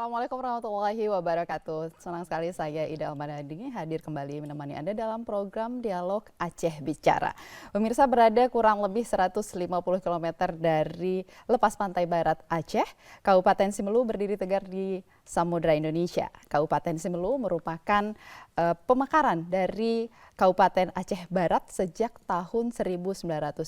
Assalamualaikum warahmatullahi wabarakatuh. Senang sekali saya Ida Almadani hadir kembali menemani Anda dalam program Dialog Aceh Bicara. Pemirsa, berada kurang lebih 150 km dari lepas pantai barat Aceh, Kabupaten Simelu berdiri tegar di Samudra Indonesia. Kabupaten Simelu merupakan pemekaran dari Kabupaten Aceh Barat sejak tahun 1999.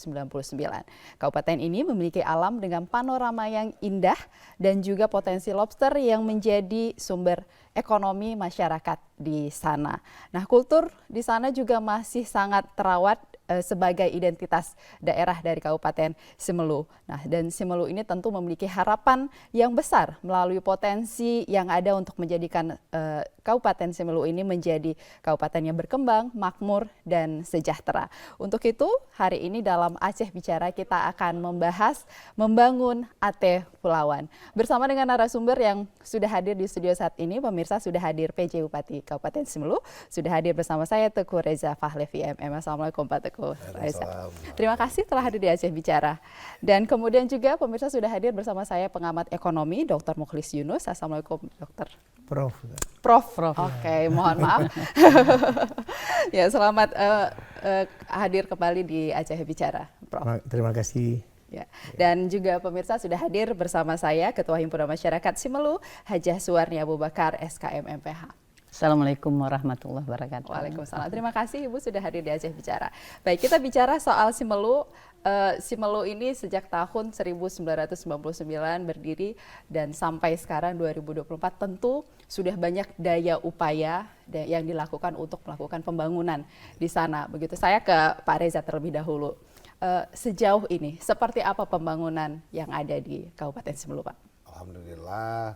Kabupaten ini memiliki alam dengan panorama yang indah dan juga potensi lobster yang menjadi sumber ekonomi masyarakat di sana. Nah, kultur di sana juga masih sangat terawat sebagai identitas daerah dari Kabupaten Simelu. Nah, dan Simelu ini tentu memiliki harapan yang besar melalui potensi yang ada untuk menjadikan Kabupaten Simelu ini menjadi kabupaten yang berkembang, makmur, dan sejahtera. Untuk itu, hari ini dalam Aceh Bicara kita akan membahas membangun AT Pulauan. Bersama dengan narasumber yang sudah hadir di studio saat ini, pemirsa, sudah hadir PJ Bupati Kabupaten Simelu, sudah hadir bersama saya Teguh Reza Fahlevi MM. Assalamualaikum Pak Teguh. Terima kasih telah hadir di Aceh Bicara. Dan kemudian juga pemirsa sudah hadir bersama saya pengamat ekonomi Dr. Mukhlis Yunus. Assalamualaikum Dokter. Prof. Oke, mohon maaf. Ya, selamat hadir kembali di Aceh Bicara, Prof. Terima kasih. Ya. Dan juga pemirsa sudah hadir bersama saya Ketua Himpunan Masyarakat Simelu, Hajah Suwarni Abu Bakar, SKM MPH. Assalamualaikum warahmatullahi wabarakatuh. Waalaikumsalam. Terima kasih Ibu sudah hadir di Aceh Bicara. Baik, kita bicara soal Simelu. Simelu ini sejak tahun 1999 berdiri dan sampai sekarang 2024 tentu sudah banyak daya upaya yang dilakukan untuk melakukan pembangunan di sana. Begitu, saya ke Pak Reza terlebih dahulu. Sejauh ini seperti apa pembangunan yang ada di Kabupaten Simelu, Pak? Alhamdulillah,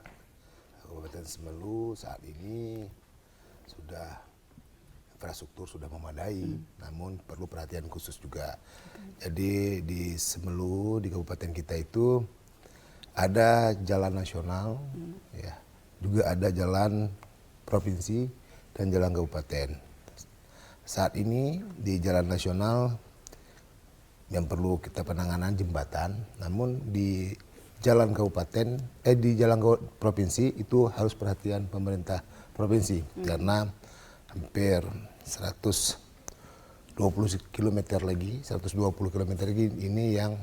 Kabupaten Simelu saat ini sudah infrastruktur sudah memadai, namun perlu perhatian khusus juga. Jadi di Simelu, di kabupaten kita itu ada jalan nasional, ya, juga ada jalan provinsi dan jalan kabupaten. Saat ini di jalan nasional yang perlu kita penanganan jembatan, namun di jalan kabupaten, di jalan provinsi itu harus perhatian pemerintah provinsi karena hampir 120 km lagi ini yang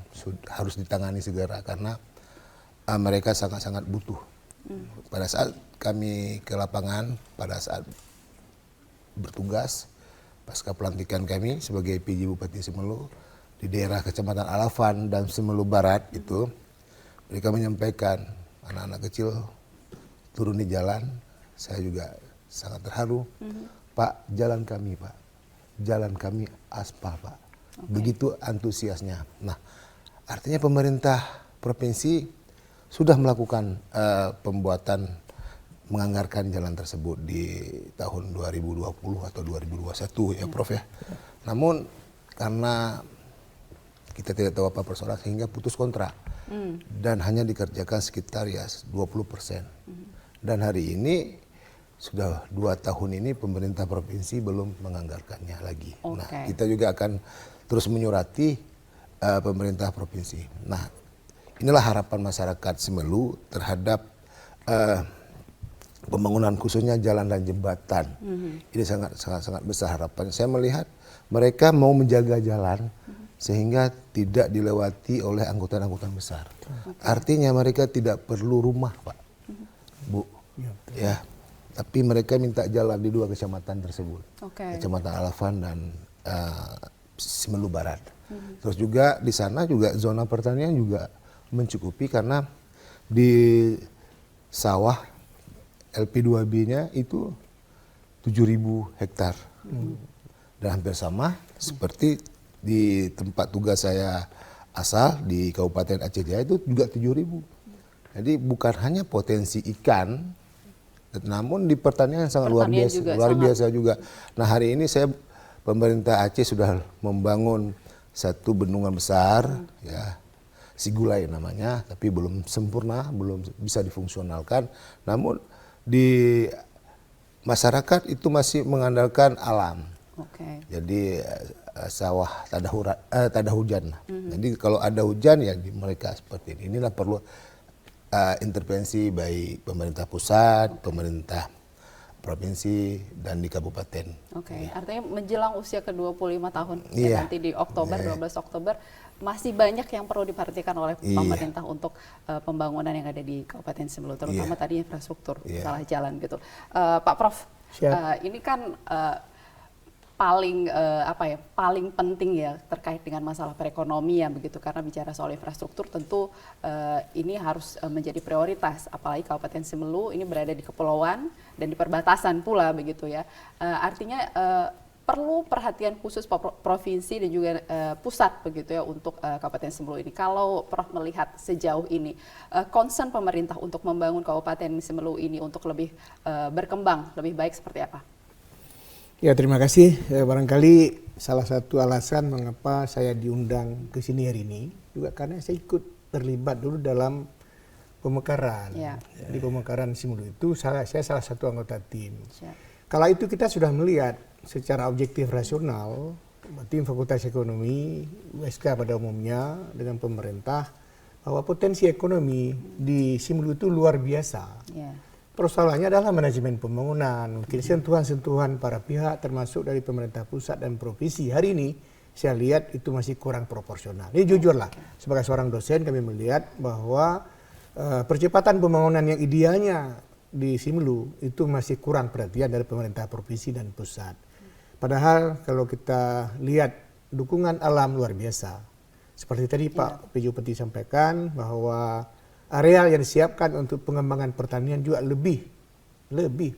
harus ditangani segera karena mereka sangat-sangat butuh. Pada saat kami ke lapangan, pada saat bertugas pasca pelantikan kami sebagai PJ Bupati Simelu di daerah Kecamatan Alafan dan Simelu Barat itu, mereka menyampaikan anak-anak kecil turun di jalan. Saya juga sangat terharu. Pak, jalan kami aspal, Pak. Begitu antusiasnya. Nah, artinya pemerintah provinsi sudah melakukan pembuatan, menganggarkan jalan tersebut di tahun 2020 atau 2021 ya Prof ya. Namun karena kita tidak tahu apa persoalan sehingga putus kontrak dan hanya dikerjakan sekitar ya 20%. Dan hari ini sudah 2 tahun ini pemerintah provinsi belum menganggarkannya lagi. Nah, kita juga akan terus menyurati pemerintah provinsi. Nah, inilah harapan masyarakat Simelu terhadap pembangunan khususnya jalan dan jembatan. Ini sangat besar harapan. Saya melihat mereka mau menjaga jalan sehingga tidak dilewati oleh angkutan-angkutan besar. Artinya mereka tidak perlu rumah, Pak, Bu, ya. Tapi mereka minta jalan di 2 kecamatan tersebut, Kecamatan Alafan dan Simelu Barat. Terus juga di sana juga zona pertanian juga mencukupi karena di sawah LP2B-nya itu 7.000 hektar. Dan hampir sama seperti di tempat tugas saya asal di Kabupaten Aceh Jaya itu juga 7.000. Jadi bukan hanya potensi ikan, namun di pertanian sangat luar biasa juga. Nah, hari ini pemerintah Aceh sudah membangun satu bendungan besar, ya, Sigulai namanya, tapi belum sempurna, belum bisa difungsionalkan. Namun di masyarakat itu masih mengandalkan alam. Jadi sawah tak ada hujan. Jadi kalau ada hujan ya di mereka seperti ini. Inilah perlu intervensi baik pemerintah pusat, pemerintah provinsi dan di kabupaten. Oke, artinya menjelang usia ke-25 tahun Iya. nanti di Oktober, 12 Oktober masih banyak yang perlu diperhatikan oleh pemerintah untuk pembangunan yang ada di Kabupaten Simelu, terutama tadi infrastruktur, salah jalan gitu. Pak Prof, ini kan paling penting ya terkait dengan masalah perekonomian begitu, karena bicara soal infrastruktur tentu ini harus menjadi prioritas, apalagi Kabupaten Simelu ini berada di kepulauan dan di perbatasan pula begitu ya. Artinya perlu perhatian khusus provinsi dan juga pusat begitu ya untuk Kabupaten Simelu ini. Kalau Prof melihat sejauh ini concern pemerintah untuk membangun Kabupaten Simelu ini untuk lebih berkembang lebih baik seperti apa? Ya, terima kasih. Barangkali salah satu alasan mengapa saya diundang ke sini hari ini juga karena saya ikut terlibat dulu dalam pemekaran. Di pemekaran Simelu itu saya salah satu anggota tim. Kala itu kita sudah melihat secara objektif rasional, tim Fakultas Ekonomi, USK pada umumnya dengan pemerintah, bahwa potensi ekonomi di Simelu itu luar biasa. Persoalannya adalah manajemen pembangunan, mungkin sentuhan-sentuhan para pihak termasuk dari pemerintah pusat dan provinsi. Hari ini saya lihat itu masih kurang proporsional. Ini jujurlah, sebagai seorang dosen kami melihat bahwa percepatan pembangunan yang idealnya di Simelu itu masih kurang perhatian dari pemerintah provinsi dan pusat. Padahal kalau kita lihat dukungan alam luar biasa. Seperti tadi Pak PJ Bupati sampaikan bahwa areal yang disiapkan untuk pengembangan pertanian juga lebih.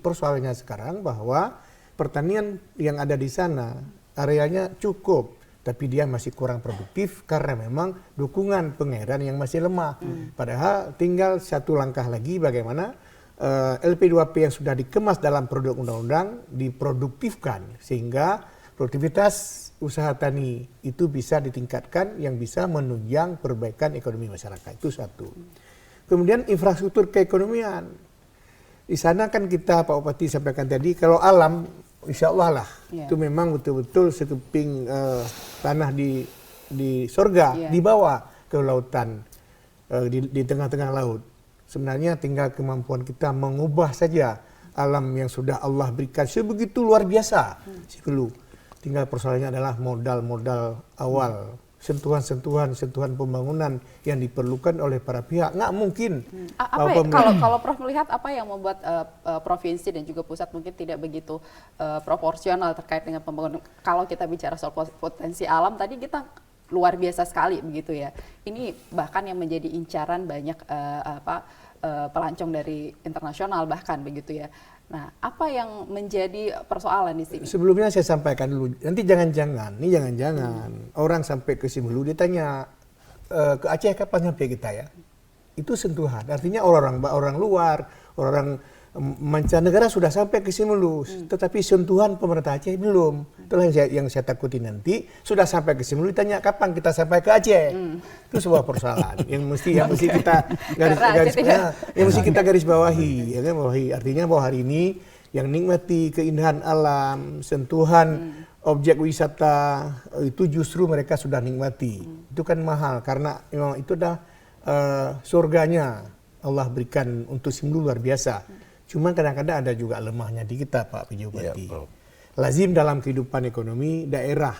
Persoalannya sekarang bahwa pertanian yang ada di sana arealnya cukup, tapi dia masih kurang produktif karena memang dukungan pengairan yang masih lemah. Padahal tinggal satu langkah lagi bagaimana LP2P yang sudah dikemas dalam produk undang-undang diproduktifkan sehingga produktivitas usaha tani itu bisa ditingkatkan yang bisa menunjang perbaikan ekonomi masyarakat. Itu satu. Kemudian infrastruktur keekonomian. Di sana kan kita Pak Bupati sampaikan tadi kalau alam insya Allah lah itu memang betul-betul sekeping tanah di sorga dibawa ke lautan di tengah-tengah laut. Sebenarnya tinggal kemampuan kita mengubah saja alam yang sudah Allah berikan sebegitu luar biasa. Tinggal persoalannya adalah modal-modal awal. Sentuhan pembangunan yang diperlukan oleh para pihak. Nggak mungkin. Kalau Prof melihat apa yang membuat provinsi dan juga pusat mungkin tidak begitu proporsional terkait dengan pembangunan. Kalau kita bicara soal potensi alam tadi kita luar biasa sekali begitu ya. Ini bahkan yang menjadi incaran banyak pelancong dari internasional bahkan begitu ya. Nah, apa yang menjadi persoalan di sini? Sebelumnya saya sampaikan dulu, nanti jangan-jangan orang sampai ke Simelu ditanya ke Aceh kapan sampai kita ya? Itu sentuhan, artinya orang luar, orang mancanegara sudah sampai ke Simelu, tetapi sentuhan pemerintah Aceh belum. Itulah yang saya takuti nanti sudah sampai ke Simelu ditanya kapan kita sampai ke Aceh. Itu sebuah persoalan yang mesti kita garis bawahi, ya kan, artinya bahwa hari ini yang nikmati keindahan alam, sentuhan objek wisata itu justru mereka sudah nikmati. Itu kan mahal karena memang itu dah surganya Allah berikan untuk Simelu luar biasa. Cuma kadang-kadang ada juga lemahnya di kita Pak PJ Bupati. Lazim dalam kehidupan ekonomi daerah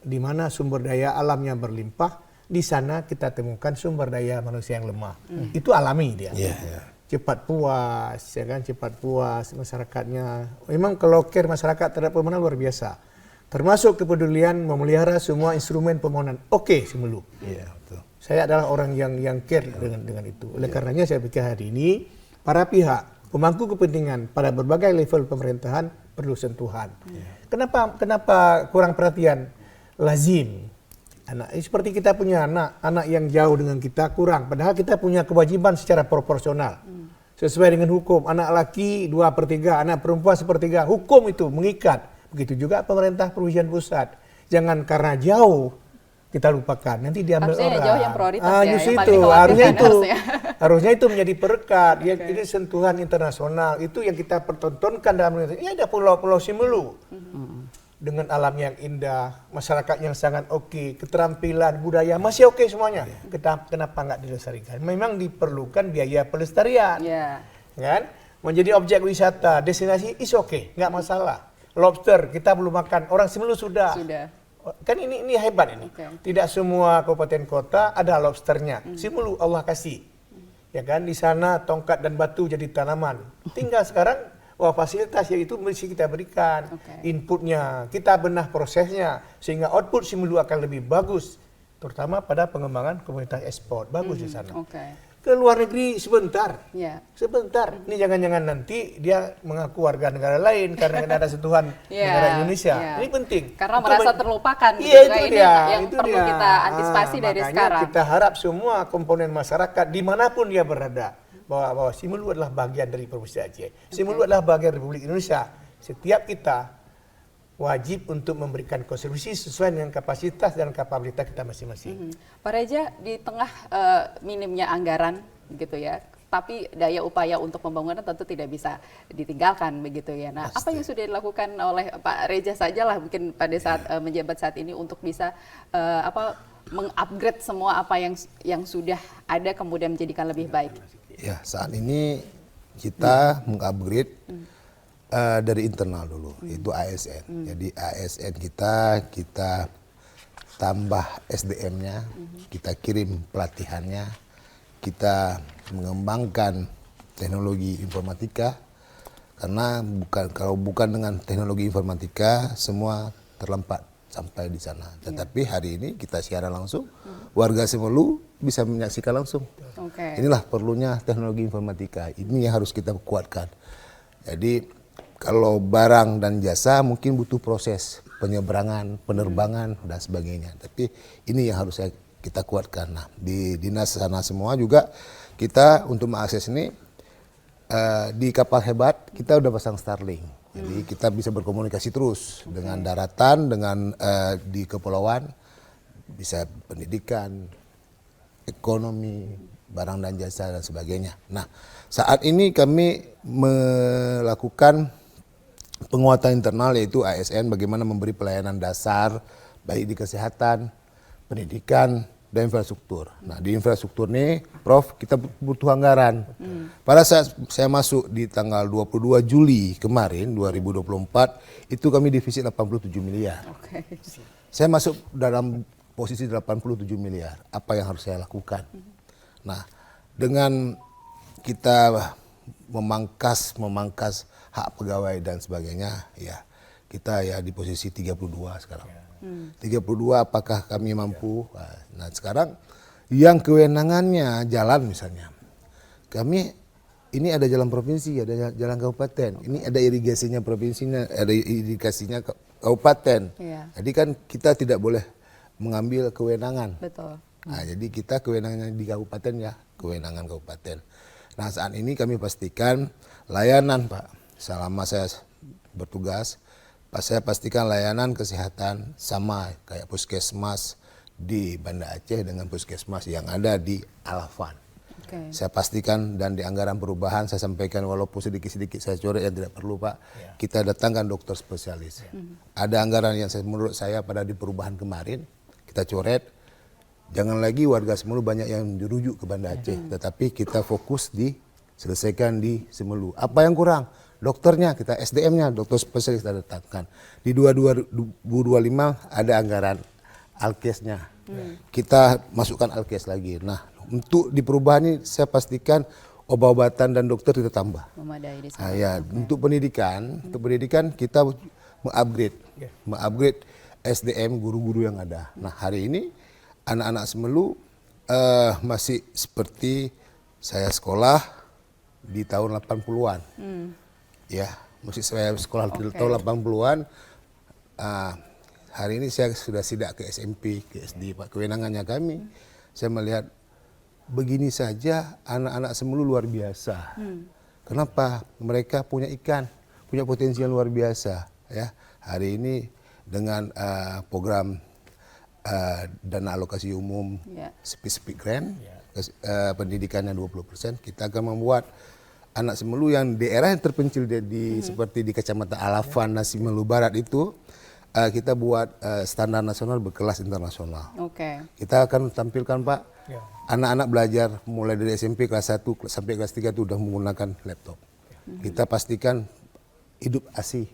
di mana sumber daya alamnya berlimpah, di sana kita temukan sumber daya manusia yang lemah. Itu alami dia. Cepat puas, ya kan, cepat puas masyarakatnya. Memang kalau care masyarakat terhadap pembangunan luar biasa. Termasuk kepedulian memelihara semua instrumen pembangunan. Oke, Simelu. Saya adalah orang yang care dengan itu. Oleh karenanya saya pikir hari ini para pihak pemangku kepentingan pada berbagai level pemerintahan perlu sentuhan. Kenapa kurang perhatian? Lazim. Seperti kita punya anak yang jauh dengan kita kurang. Padahal kita punya kewajiban secara proporsional. Sesuai dengan hukum. Anak laki 2/3, anak perempuan 1/3. Hukum itu mengikat. Begitu juga pemerintah provinsi dan pusat. Jangan karena jauh kita lupakan, nanti diambil orang. Jauh yang prioritas ya, justru yang itu, harusnya. Harusnya itu menjadi perekat. Ini sentuhan internasional itu yang kita pertontonkan dalam ini ada pulau-pulau Simelu. dengan alam yang indah, masyarakat yang sangat oke, keterampilan, budaya masih oke semuanya. Kenapa nggak dilestarikan? Memang diperlukan biaya pelestarian, kan? Menjadi objek wisata, destinasi is oke, nggak masalah. Lobster kita belum makan, orang Simelu sudah. Kan ini hebat ini. Tidak semua kabupaten kota ada lobsternya. Simelu Allah kasih, ya kan? Di sana tongkat dan batu jadi tanaman. Tinggal sekarang fasilitas yaitu mesti kita berikan inputnya, kita benah prosesnya sehingga output Simelu akan lebih bagus, terutama pada pengembangan komunitas ekspor bagus di sana. Ke luar negeri sebentar, sebentar. Ini jangan-jangan nanti dia mengaku warga negara lain karena ada sentuhan negara Indonesia. Ini penting. Karena merasa terlupakan. Iya itu dia. Yang perlu kita antisipasi dari sekarang. Kita harap semua komponen masyarakat dimanapun dia berada bahwa Simelu adalah bagian dari Provinsi Aceh. Simelu adalah bagian Republik Indonesia. Setiap kita wajib untuk memberikan kontribusi sesuai dengan kapasitas dan kapabilitas kita masing-masing. Pak Reja, di tengah minimnya anggaran gitu ya, tapi daya upaya untuk pembangunan tentu tidak bisa ditinggalkan begitu ya. Nah, apa yang sudah dilakukan oleh Pak Reja saja lah mungkin pada saat menjabat saat ini untuk bisa mengupgrade semua apa yang sudah ada kemudian menjadikan lebih baik? Ya, saat ini kita mengupgrade dari internal dulu, itu ASN. Jadi ASN kita tambah SDM-nya, kita kirim pelatihannya, kita mengembangkan teknologi informatika, karena kalau bukan dengan teknologi informatika semua terlempar sampai di sana. Tetapi hari ini kita siaran langsung, warga Simelu bisa menyaksikan langsung. Inilah perlunya teknologi informatika. Ini yang harus kita kuatkan. Jadi kalau barang dan jasa mungkin butuh proses penyeberangan, penerbangan dan sebagainya. Tapi ini yang harus kita kuatkan. Nah, di dinas sana semua juga kita untuk mengakses ini di kapal hebat kita udah pasang Starlink. Jadi kita bisa berkomunikasi terus dengan daratan, dengan di kepulauan, bisa pendidikan, ekonomi, barang dan jasa dan sebagainya. Nah, saat ini kami melakukan penguatan internal yaitu ASN, bagaimana memberi pelayanan dasar baik di kesehatan, pendidikan, dan infrastruktur. Nah, di infrastruktur ini, Prof, kita butuh anggaran. Pada saat saya masuk di tanggal 22 Juli kemarin, 2024, itu kami defisit 87 miliar. Saya masuk dalam posisi 87 miliar. Apa yang harus saya lakukan? Nah, dengan kita memangkas hak pegawai dan sebagainya, ya kita ya di posisi 32 sekarang. 32 apakah kami mampu? Nah sekarang yang kewenangannya jalan misalnya, kami ini ada jalan provinsi, ada jalan kabupaten, ini ada irigasinya provinsinya, ada irigasinya kabupaten. Jadi kan kita tidak boleh mengambil kewenangan. Nah, jadi kita kewenangannya di kabupaten ya, kewenangan kabupaten. Nah saat ini kami pastikan layanan Pak, selama saya bertugas, saya pastikan layanan kesehatan sama kayak puskesmas di Banda Aceh dengan puskesmas yang ada di Alafan. Saya pastikan dan di anggaran perubahan saya sampaikan walaupun sedikit-sedikit saya coret yang tidak perlu Pak, kita datangkan dokter spesialis. Ada anggaran yang menurut saya pada di perubahan kemarin kita coret, jangan lagi warga Simelu banyak yang dirujuk ke Banda Aceh, tetapi kita fokus selesaikan di Simelu. Apa yang kurang? Dokternya, kita SDM-nya, dokter spesialis kita datangkan. Di 2025 ada anggaran Alkesnya. Kita masukkan Alkes lagi. Nah, untuk di perubahan ini saya pastikan obat-obatan dan dokter kita tambah. Memadai di sana. Nah, ya, untuk pendidikan kita mengupgrade SDM guru-guru yang ada. Nah, hari ini anak-anak Simelu masih seperti saya sekolah di tahun 80-an. Ya, masih saya sekolah di tahun 80-an. Hari ini saya sudah sidak ke SMP, ke SD, Pak. Kewenangannya kami, saya melihat begini saja anak-anak Simelu luar biasa. Kenapa? Mereka punya ikan, punya potensi yang luar biasa. Ya, hari ini dengan program dana alokasi umum, spesifik grant, pendidikannya 20%, kita akan membuat anak Simelu yang daerah yang terpencil seperti di Kecamatan Alafan dan Simelu Barat itu kita buat standar nasional berkelas internasional. Oke. Kita akan tampilkan Pak, Ya. anak-anak belajar mulai dari SMP kelas 1 sampai kelas 3 itu sudah menggunakan laptop. Kita pastikan hidup ASI.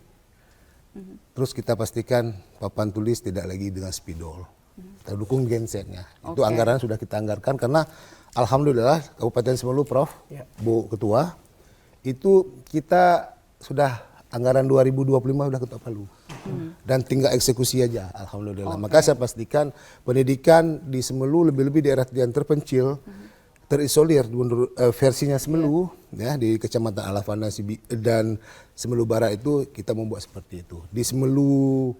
Terus kita pastikan papan tulis tidak lagi dengan spidol. Kita dukung gensetnya. Itu Oke. anggaran sudah kita anggarkan karena alhamdulillah Kabupaten Semelu Prof, Ya. Bu Ketua, itu kita sudah anggaran 2025 sudah ketok palu. Dan tinggal eksekusi aja, alhamdulillah. Maka saya pastikan pendidikan di Semelu lebih-lebih daerah yang terpencil, terisolir menurut versinya Semelu, ya di Kecamatan Alafana dan Semelu Barat itu kita membuat seperti itu. Di Semelu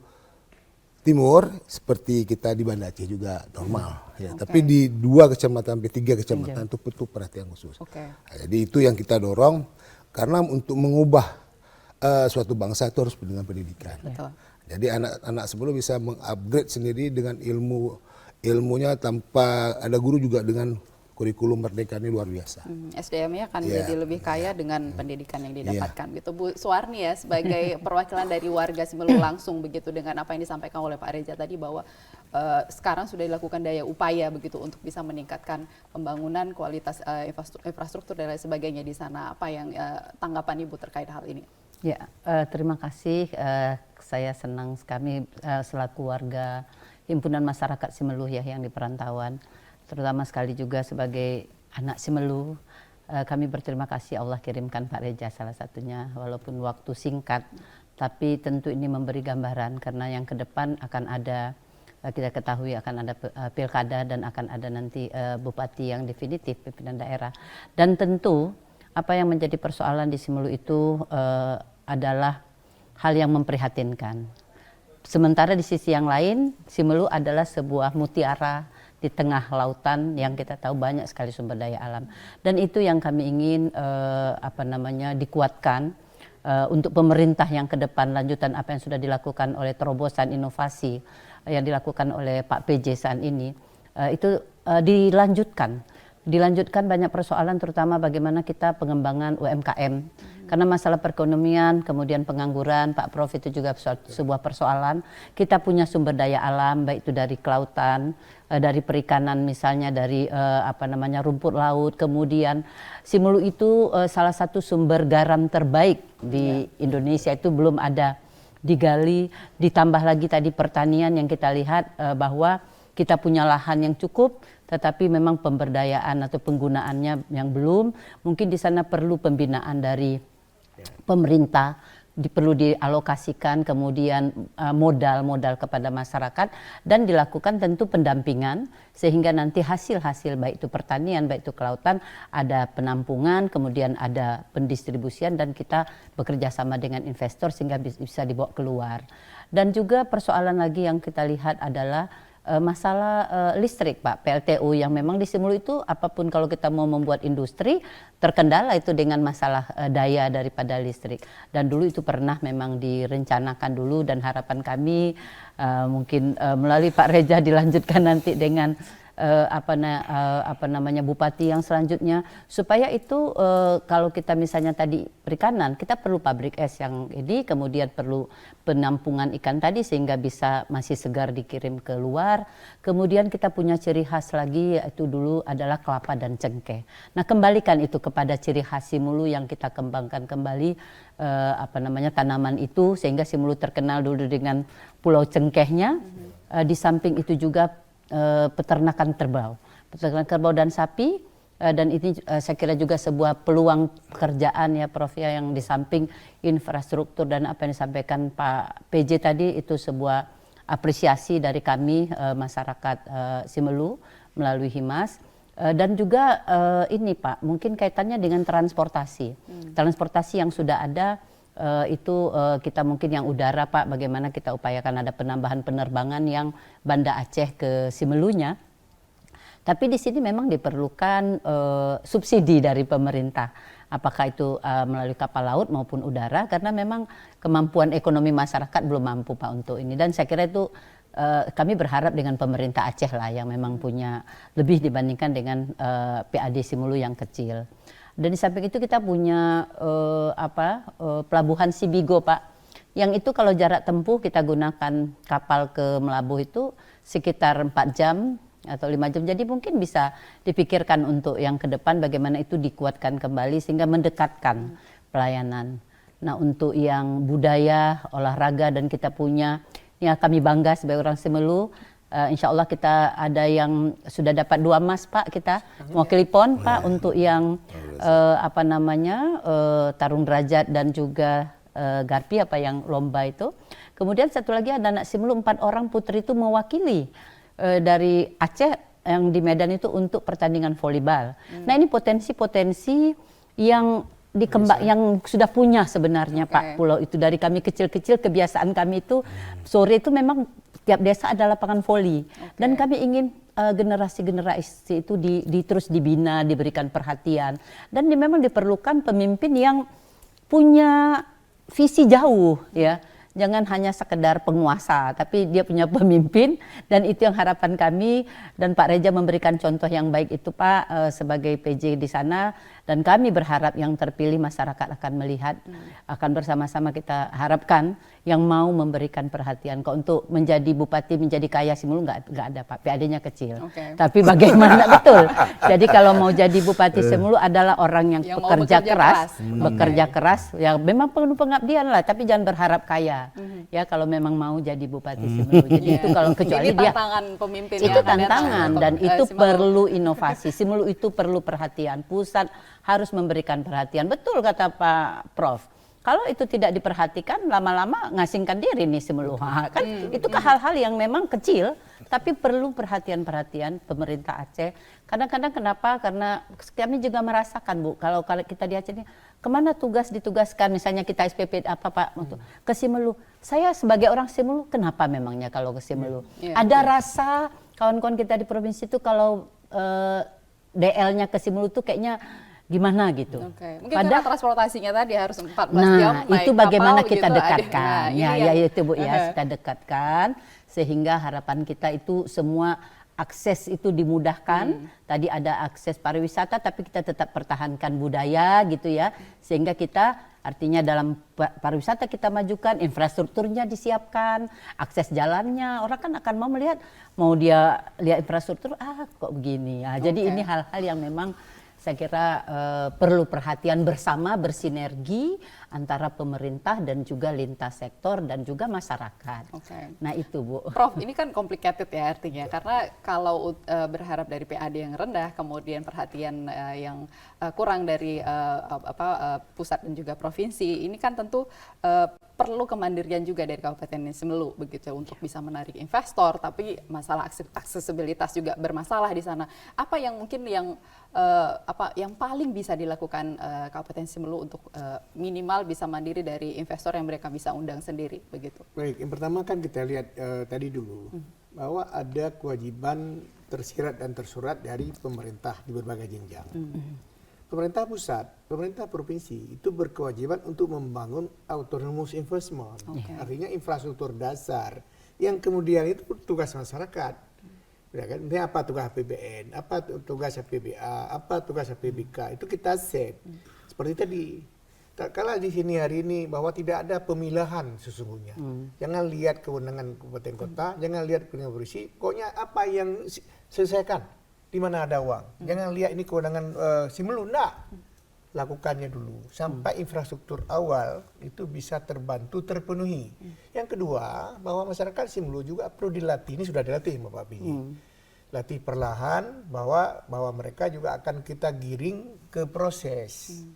Timur seperti kita di Banda Aceh juga normal, ya. Tapi di 2 kecamatan, 3 kecamatan itu butuh perhatian khusus. Oke. Nah, jadi itu yang kita dorong karena untuk mengubah suatu bangsa itu harus dengan pendidikan. Betul. Jadi anak-anak Semelu bisa mengupgrade sendiri dengan ilmunya tanpa ada guru juga dengan kurikulum Merdeka ini luar biasa. SDM-nya akan Ya. jadi lebih kaya dengan pendidikan yang didapatkan gitu. Bu Suwarni ya sebagai perwakilan dari warga Semelu langsung begitu dengan apa yang disampaikan oleh Pak Reza tadi bahwa sekarang sudah dilakukan daya upaya begitu untuk bisa meningkatkan pembangunan kualitas infrastruktur dan lain sebagainya di sana. Apa yang tanggapan Ibu terkait hal ini? Ya, terima kasih. Saya senang kami selaku warga Himpunan Masyarakat Semelu ya yang di perantauan, terutama sekali juga sebagai anak Semelu, kami berterima kasih Allah kirimkan Pak Reza salah satunya, walaupun waktu singkat, tapi tentu ini memberi gambaran karena yang ke depan akan ada, kita ketahui akan ada pilkada dan akan ada nanti bupati yang definitif, pimpinan daerah. Dan tentu apa yang menjadi persoalan di Semelu itu adalah hal yang memprihatinkan. Sementara di sisi yang lain, Semelu adalah sebuah mutiara di tengah lautan yang kita tahu banyak sekali sumber daya alam. Dan itu yang kami ingin dikuatkan untuk pemerintah yang ke depan, lanjutan apa yang sudah dilakukan oleh terobosan inovasi yang dilakukan oleh Pak PJ saat ini, itu dilanjutkan banyak persoalan, terutama bagaimana kita pengembangan UMKM. Karena masalah perekonomian, kemudian pengangguran, Pak Prof, itu juga sebuah persoalan. Kita punya sumber daya alam, baik itu dari kelautan, dari perikanan misalnya, dari rumput laut. Kemudian Semelu itu salah satu sumber garam terbaik di Indonesia, itu belum ada digali. Ditambah lagi tadi pertanian yang kita lihat bahwa kita punya lahan yang cukup, tetapi memang pemberdayaan atau penggunaannya yang belum. Mungkin di sana perlu pembinaan dari pemerintah, perlu dialokasikan kemudian modal kepada masyarakat dan dilakukan tentu pendampingan sehingga nanti hasil-hasil baik itu pertanian, baik itu kelautan, ada penampungan, kemudian ada pendistribusian dan kita bekerja sama dengan investor sehingga bisa dibawa keluar. Dan juga persoalan lagi yang kita lihat adalah masalah listrik, Pak, PLTU yang memang di Semelu itu apapun kalau kita mau membuat industri terkendala itu dengan masalah daya daripada listrik. Dan dulu itu pernah memang direncanakan dulu dan harapan kami mungkin melalui Pak Reza dilanjutkan nanti dengan bupati yang selanjutnya supaya itu kalau kita misalnya tadi perikanan, kita perlu pabrik es yang ini, kemudian perlu penampungan ikan tadi sehingga bisa masih segar dikirim ke luar. Kemudian kita punya ciri khas lagi yaitu dulu adalah kelapa dan cengkeh. Nah, kembalikan itu kepada ciri khas Semelu yang kita kembangkan kembali tanaman itu sehingga Semelu terkenal dulu dengan pulau cengkehnya. Di samping itu juga peternakan kerbau dan sapi, dan ini saya kira juga sebuah peluang pekerjaan ya Prof ya, yang di samping infrastruktur dan apa yang disampaikan Pak PJ tadi itu sebuah apresiasi dari kami masyarakat Semelu melalui Himas. Dan juga ini Pak, mungkin kaitannya dengan transportasi yang sudah ada. Kita mungkin yang udara Pak, bagaimana kita upayakan ada penambahan penerbangan yang Banda Aceh ke Semelunya. Tapi di sini memang diperlukan subsidi dari pemerintah, apakah itu melalui kapal laut maupun udara, karena memang kemampuan ekonomi masyarakat belum mampu Pak untuk ini. Dan saya kira itu kami berharap dengan pemerintah Aceh lah yang memang punya lebih dibandingkan dengan PAD Semelu yang kecil. Dan di samping itu kita punya pelabuhan Sibigo Pak. Yang itu kalau jarak tempuh kita gunakan kapal ke Melabuh itu sekitar 4 jam atau 5 jam. Jadi mungkin bisa dipikirkan untuk yang ke depan bagaimana itu dikuatkan kembali sehingga mendekatkan pelayanan. Nah, untuk yang budaya, olahraga dan kita punya, ya kami bangga sebagai orang Simelu. Insya Allah kita ada yang sudah dapat 2 emas Pak, kita mewakili PON Pak untuk yang tarung derajat dan juga Garpi yang lomba itu. Kemudian satu lagi ada anak Simelu 4 orang putri itu mewakili dari Aceh yang di Medan itu untuk pertandingan volleyball. Nah, ini potensi-potensi yang yang sudah punya sebenarnya Pak Pulau itu. Dari kami kecil-kecil kebiasaan kami itu sore itu memang tiap desa ada lapangan voli. Dan kami ingin generasi-generasi itu terus dibina, diberikan perhatian. Dan memang diperlukan pemimpin yang punya visi jauh ya. Jangan hanya sekedar penguasa, tapi dia punya pemimpin, dan itu yang harapan kami, dan Pak Reja memberikan contoh yang baik itu Pak sebagai PJ di sana, dan kami berharap yang terpilih masyarakat akan melihat, akan bersama-sama kita harapkan yang mau memberikan perhatian. Kok untuk menjadi bupati, menjadi kaya Simelu nggak ada Pak, PAD-nya kecil. Tapi bagaimana betul? Jadi kalau mau jadi bupati Simelu adalah orang yang bekerja keras, ya memang penuh pengabdian lah, tapi jangan berharap kaya. Ya kalau memang mau jadi bupati Simelu. Jadi itu kalau kecuali jadi dia tantangan pemimpin itu tantangan dan itu perlu inovasi. Simelu itu perlu perhatian. Pusat harus memberikan perhatian. Betul kata Pak Prof. Kalau itu tidak diperhatikan lama-lama ngasingkan diri nih Simelu. Kan itu hal-hal yang memang kecil tapi perlu perhatian-perhatian pemerintah Aceh. Kadang-kadang kenapa? Karena kami juga merasakan Bu, kalau kita di Aceh ini kemana tugas ditugaskan, misalnya kita SPP apa Pak untuk ke Simelu. Saya sebagai orang Simelu, kenapa memangnya kalau ke Simelu? Ada rasa kawan-kawan kita di provinsi itu kalau DL-nya ke Simelu tuh kayaknya gimana gitu. Mungkin karena transportasinya tadi harus 14 jam naik itu bagaimana kapal, kita gitu, dekatkan. Ya itu Bu ya, kita dekatkan sehingga harapan kita itu semua akses itu dimudahkan. Tadi ada akses pariwisata tapi kita tetap pertahankan budaya gitu ya. Sehingga kita artinya dalam pariwisata kita majukan, infrastrukturnya disiapkan, akses jalannya. Orang kan akan mau melihat, mau dia lihat infrastruktur, kok begini. Jadi ini hal-hal yang memang saya kira perlu perhatian bersama, bersinergi antara pemerintah dan juga lintas sektor dan juga masyarakat. Nah itu Bu. Prof, ini kan complicated ya artinya, karena kalau berharap dari PAD yang rendah, kemudian perhatian yang kurang dari pusat dan juga provinsi, ini kan tentu perlu kemandirian juga dari Kabupaten Simelu begitu untuk bisa menarik investor, tapi masalah aksesibilitas juga bermasalah di sana. Apa yang mungkin yang paling bisa dilakukan Kabupaten Simelu untuk minimal bisa mandiri dari investor yang mereka bisa undang sendiri begitu? Baik, yang pertama kan kita lihat tadi dulu bahwa ada kewajiban tersirat dan tersurat dari pemerintah di berbagai jenjang. Pemerintah pusat, pemerintah provinsi itu berkewajiban untuk membangun autonomous investment, artinya infrastruktur dasar yang kemudian itu tugas masyarakat. Ya kan? Ini apa tugas APBN, apa tugas APBA, apa tugas APBK, itu kita set. Seperti tadi, kalau di sini hari ini bahwa tidak ada pemilahan sesungguhnya. Jangan lihat kewenangan kabupaten kota, jangan lihat kewenangan provinsi, pokoknya apa yang selesaikan, di mana ada uang. Jangan lihat ini kewenangan Simelu, enggak. Lakukannya dulu, sampai infrastruktur awal itu bisa terbantu, terpenuhi. Yang kedua, bahwa masyarakat Simelu juga perlu dilatih, ini sudah dilatih Bapak Bini. Latih perlahan bahwa mereka juga akan kita giring ke proses.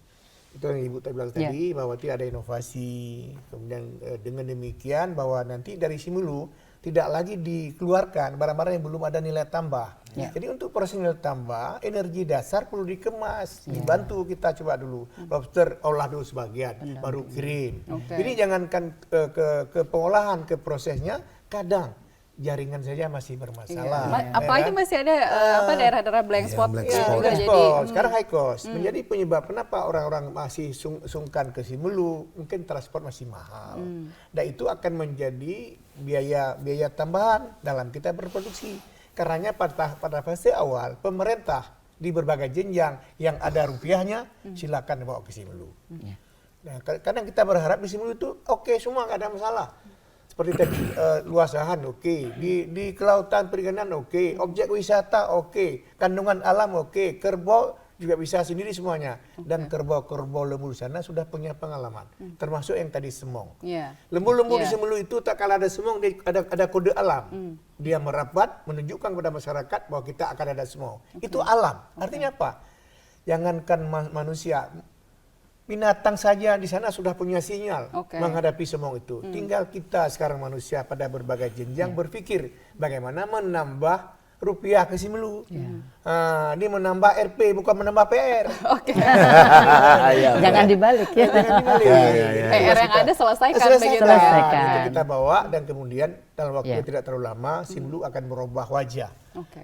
Itu yang Ibu bilang tadi, bahwa tidak ada inovasi. Kemudian dengan demikian bahwa nanti dari Simelu tidak lagi dikeluarkan barang-barang yang belum ada nilai tambah. Jadi untuk proses nilai tambah, energi dasar perlu dikemas, dibantu kita coba dulu. Lobster olah dulu sebagian, baru kirim. Jadi jangankan ke pengolahan, ke prosesnya, kadang jaringan saja masih bermasalah. Apalagi masih ada daerah-daerah blank spot. Sekarang high cost. Menjadi penyebab kenapa orang-orang masih sungkan ke Simelu, mungkin transport masih mahal. Dan itu akan menjadi biaya tambahan dalam kita berproduksi. Karenanya pada fase awal, pemerintah di berbagai jenjang yang ada rupiahnya, silakan bawa ke Simelu. Nah, kadang kita berharap di Simelu itu oke semua, nggak ada masalah. Seperti tadi luas lahan oke, di kelautan perikanan oke, objek wisata oke, kandungan alam oke, kerbau juga bisa sendiri semuanya. Dan kerbau-kerbau lembu di sana sudah punya pengalaman, termasuk yang tadi semong. Lembu-lembu di Simelu itu tak kalah ada semong, ada kode alam. Dia merapat menunjukkan kepada masyarakat bahwa kita akan ada semong. Itu alam. Artinya apa? Jangankan manusia, binatang saja di sana sudah punya sinyal menghadapi semong itu. Tinggal kita sekarang manusia pada berbagai jenjang berpikir bagaimana menambah rupiah ke Simelu. Ini menambah RP bukan menambah PR. Jangan dibalik ya. PR yang ada selesaikan. Itu kita bawa dan kemudian dalam waktu tidak terlalu lama Simelu akan merubah wajah.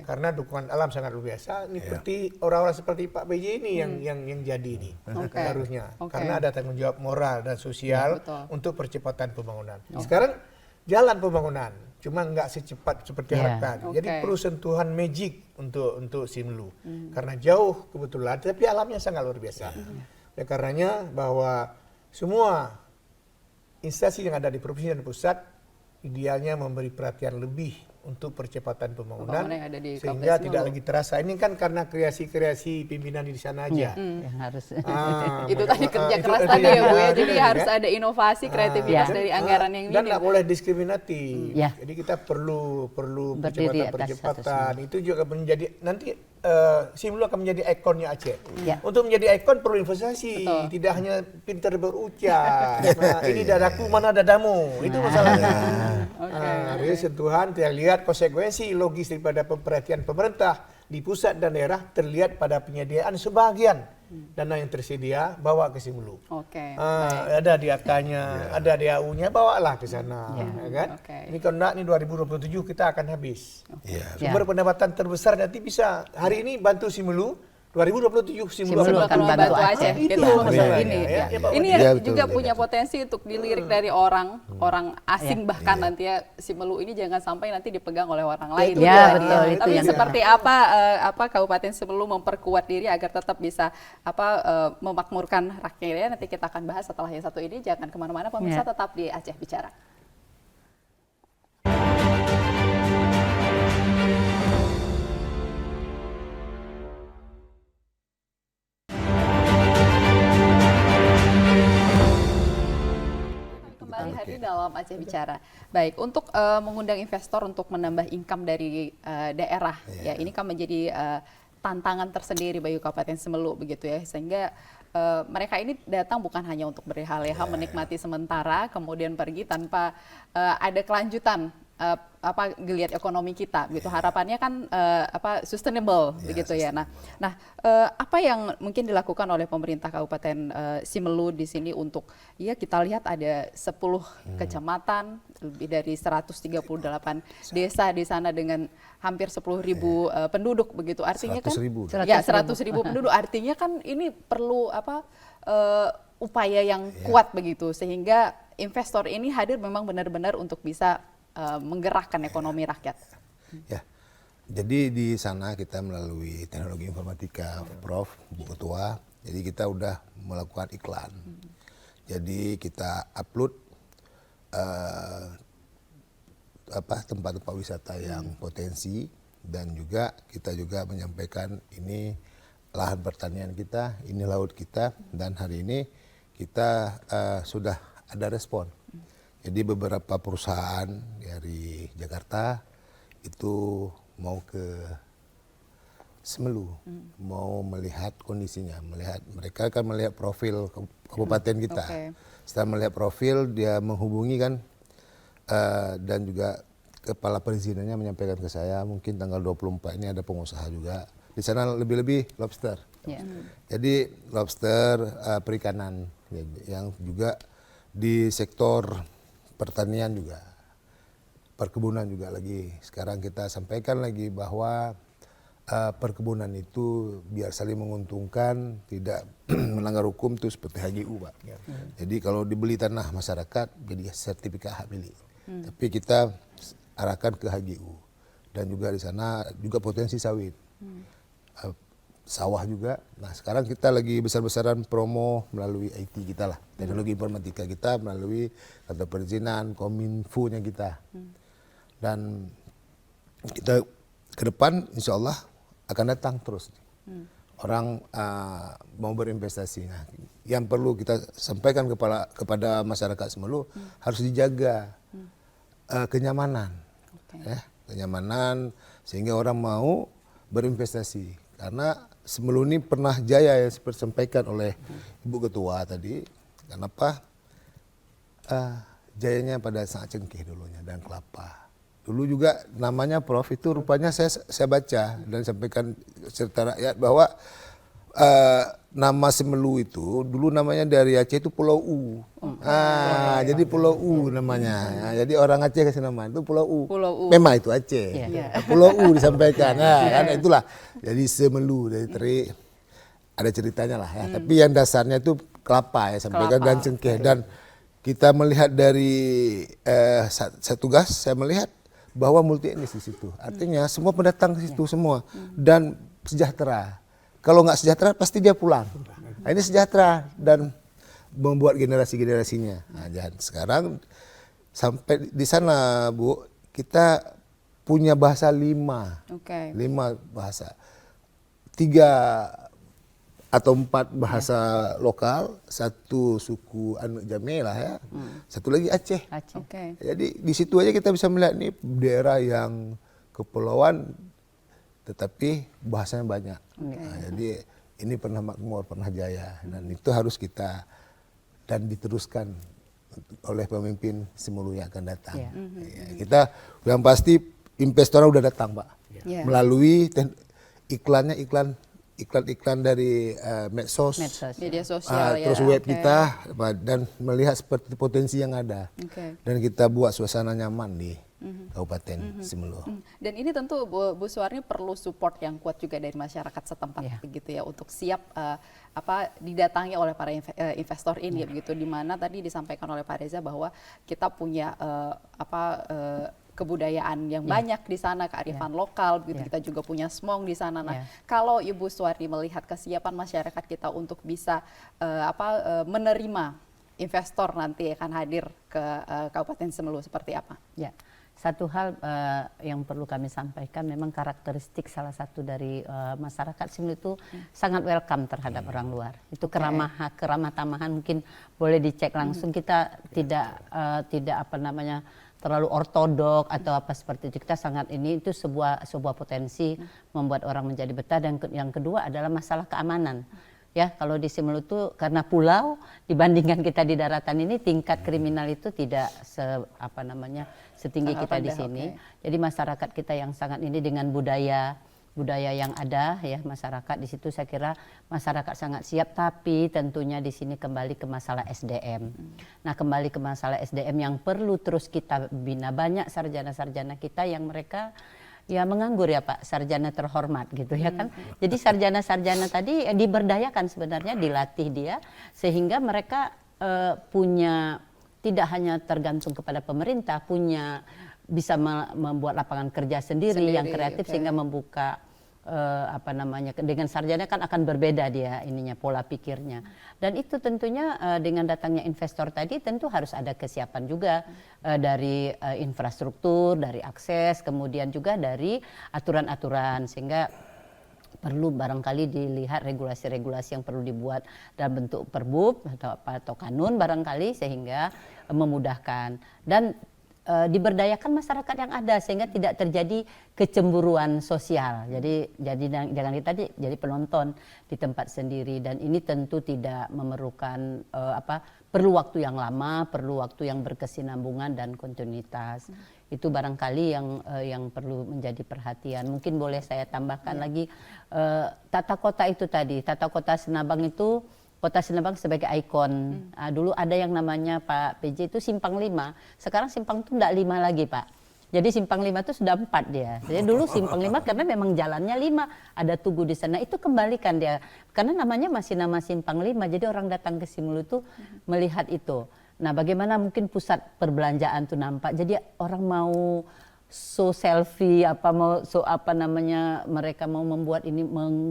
Karena dukungan alam sangat luar biasa. Ini seperti orang-orang seperti Pak PJ ini yang jadi ini harusnya. Karena ada tanggung jawab moral dan sosial untuk percepatan pembangunan. Sekarang jalan pembangunan, cuma nggak secepat seperti harapkan. Jadi perlu sentuhan magic untuk Simelu. Karena jauh kebetulan, tapi alamnya sangat luar biasa. Dan karenanya bahwa semua instansi yang ada di provinsi dan pusat idealnya memberi perhatian lebih untuk percepatan pembangunan yang ada di sehingga tidak lagi terasa. Ini kan karena kreasi-kreasi pimpinan di sana aja. Yang harus. Itu tadi kerja keras tadi ya Bu ya. Jadi harus ada inovasi, kreativitas dari anggaran yang ini. Dan nggak boleh diskriminatif. Jadi kita perlu percepatan. Itu juga menjadi nanti Simelu akan menjadi ikonnya Aceh. Untuk menjadi ikon perlu investasi, tidak hanya pintar berucap. Ini dadaku, mana dadamu? Itu masalahnya. Jadi sentuhan terlihat konsekuensi logis daripada perhatian pemerintah di pusat dan daerah terlihat pada penyediaan sebagian dana yang tersedia bawa ke Simelu. Ada di AK-nya, ada di AU-nya, bawalah ke sana. Kan? Ini kalau enggak, ini 2027 kita akan habis. Sumber pendapatan terbesar nanti bisa hari ini bantu Simelu, 2027 Simelu akan membantu Aceh. Itu masalah ini. Ini juga betul. punya potensi untuk dilirik dari orang asing bahkan nanti ya Simelu ini jangan sampai nanti dipegang oleh orang lain. Betul. Tapi seperti apa Kabupaten Simelu memperkuat diri agar tetap bisa memakmurkan rakyatnya, nanti kita akan bahas setelah yang satu ini. Jangan kemana-mana pemirsa, tetap di Aceh Bicara. Kembali hadir dalam Aceh Bicara. Baik, untuk mengundang investor untuk menambah income dari daerah, ya ini kan menjadi tantangan tersendiri bagi Kabupaten Simelu begitu ya, sehingga mereka ini datang bukan hanya untuk berleha-leha menikmati sementara, kemudian pergi tanpa ada kelanjutan geliat ekonomi kita gitu. Harapannya kan sustainable begitu ya. Nah, apa yang mungkin dilakukan oleh pemerintah Kabupaten Simelu di sini untuk kita lihat ada 10 kecamatan, lebih dari 138 desa di sana dengan hampir 10.000 penduduk begitu. Artinya 100.000. kan 100.000 penduduk. Artinya kan ini perlu upaya yang kuat begitu sehingga investor ini hadir memang benar-benar untuk bisa menggerakkan ekonomi rakyat. Jadi di sana kita melalui teknologi informatika, Prof, Bu Ketua, jadi kita udah melakukan iklan. Jadi kita upload tempat-tempat wisata yang potensi dan juga kita juga menyampaikan ini lahan pertanian kita, ini laut kita, dan hari ini kita sudah ada respon. Jadi beberapa perusahaan dari Jakarta itu mau ke Simelu, mau melihat kondisinya, mereka akan melihat profil kabupaten kita. Setelah melihat profil, dia menghubungi kan, dan juga kepala perizinannya menyampaikan ke saya, mungkin tanggal 24 ini ada pengusaha juga. Di sana lebih-lebih lobster. Jadi lobster perikanan yang juga di sektor pertanian juga, perkebunan juga lagi. Sekarang kita sampaikan lagi bahwa perkebunan itu biar saling menguntungkan, tidak melanggar hukum itu seperti HGU, Pak. Jadi kalau dibeli tanah masyarakat jadi sertifikat hak milik. Tapi kita arahkan ke HGU dan juga di sana juga potensi sawit. sawah juga. Nah sekarang kita lagi besar-besaran promo melalui IT kita lah, teknologi informatika kita melalui kantor perizinan, kominfo-nya kita. Dan kita ke depan insya Allah akan datang terus. Orang mau berinvestasi. Nah, yang perlu kita sampaikan kepada masyarakat Semelu harus dijaga kenyamanan. Ya, kenyamanan sehingga orang mau berinvestasi. Karena Semelu ini pernah jaya yang seperti disampaikan oleh Ibu Ketua tadi. Kenapa? Jayanya pada sangat cengkeh dulunya dan kelapa. Dulu juga namanya Prof itu rupanya saya baca dan sampaikan serta rakyat bahwa nama Semelu itu dulu namanya dari Aceh itu Pulau U. Jadi Pulau U namanya. Jadi orang Aceh kasih nama itu Pulau U. Pulau U. Memang itu Aceh. Pulau U disampaikan. Kan itulah. Jadi Semelu dari teri ada ceritanya lah ya. Tapi yang dasarnya itu kelapa ya sampaikan dan cengkeh dan kita melihat dari saya tugas saya melihat bahwa multi etnis di situ. Artinya semua pendatang ke situ semua dan sejahtera. Kalau nggak sejahtera pasti dia pulang. Nah, ini sejahtera dan membuat generasi-generasinya. Nah, sekarang sampai di sana Bu, kita punya bahasa 5. 5 bahasa. 3 atau 4 bahasa lokal, 1 suku Anu Jame lah ya, 1 lagi Aceh. Jadi di situ aja kita bisa melihat nih daerah yang kepulauan, tetapi bahasanya banyak. Nah, jadi ini pernah makmur, pernah jaya, dan itu harus kita dan diteruskan oleh pemimpin Semelu yang akan datang. Ya, kita yang pasti investor udah datang Pak, melalui iklan dari medsos, media sosial terus web kita dan melihat seperti potensi yang ada dan kita buat suasana nyaman di Kabupaten Semelu. Dan ini tentu Bu Suwarni perlu support yang kuat juga dari masyarakat setempat begitu ya untuk siap didatangi oleh para investor ini begitu, di mana tadi disampaikan oleh Pak Reza bahwa kita punya kebudayaan yang banyak di sana, kearifan lokal, begitu kita juga punya smong di sana. Nah, kalau Ibu Suwarni melihat kesiapan masyarakat kita untuk bisa menerima investor nanti akan hadir ke Kabupaten Semelu seperti apa? Ya, satu hal yang perlu kami sampaikan memang karakteristik salah satu dari masyarakat Semelu itu sangat welcome terhadap orang luar. Itu keramah tamahan mungkin boleh dicek langsung, kita tidak terlalu ortodok atau apa seperti itu. Kita sangat itu sebuah potensi membuat orang menjadi betah. Dan yang kedua adalah masalah keamanan. Ya, kalau di Semelu itu karena pulau dibandingkan kita di daratan ini tingkat kriminal itu tidak setinggi kita di sini. Jadi masyarakat kita yang sangat ini dengan budaya yang ada ya, masyarakat di situ saya kira masyarakat sangat siap, tapi tentunya di sini kembali ke masalah SDM. Nah, kembali ke masalah SDM yang perlu terus kita bina. Banyak sarjana-sarjana kita yang mereka ya menganggur ya Pak, sarjana terhormat gitu ya kan. Jadi sarjana-sarjana tadi diberdayakan sebenarnya, dilatih dia sehingga mereka punya, tidak hanya tergantung kepada pemerintah, bisa membuat lapangan kerja sendiri yang kreatif sehingga membuka dengan sarjana kan akan berbeda dia pola pikirnya. Dan itu tentunya dengan datangnya investor tadi tentu harus ada kesiapan juga dari infrastruktur, dari akses, kemudian juga dari aturan-aturan, sehingga perlu barangkali dilihat regulasi-regulasi yang perlu dibuat dalam bentuk perbub atau kanun barangkali sehingga memudahkan dan diberdayakan masyarakat yang ada sehingga tidak terjadi kecemburuan sosial. Jadi jangan kita jadi penonton di tempat sendiri, dan ini tentu tidak memerlukan perlu waktu yang lama, perlu waktu yang berkesinambungan dan kontinuitas. Itu barangkali yang perlu menjadi perhatian. Mungkin boleh saya tambahkan lagi tata kota itu tadi. Tata kota Sinabang itu, Kota Sinabang sebagai ikon. Dulu ada yang namanya Pak PJ itu Simpang 5. Sekarang Simpang itu enggak 5 lagi Pak. Jadi Simpang 5 itu sudah 4 dia. Jadi dulu Simpang 5 karena memang jalannya 5. Ada Tugu di sana. Itu kembalikan dia. Karena namanya masih nama Simpang 5. Jadi orang datang ke Semelu itu melihat itu. Nah, bagaimana mungkin pusat perbelanjaan itu nampak. Jadi orang mau so selfie mereka mau membuat ini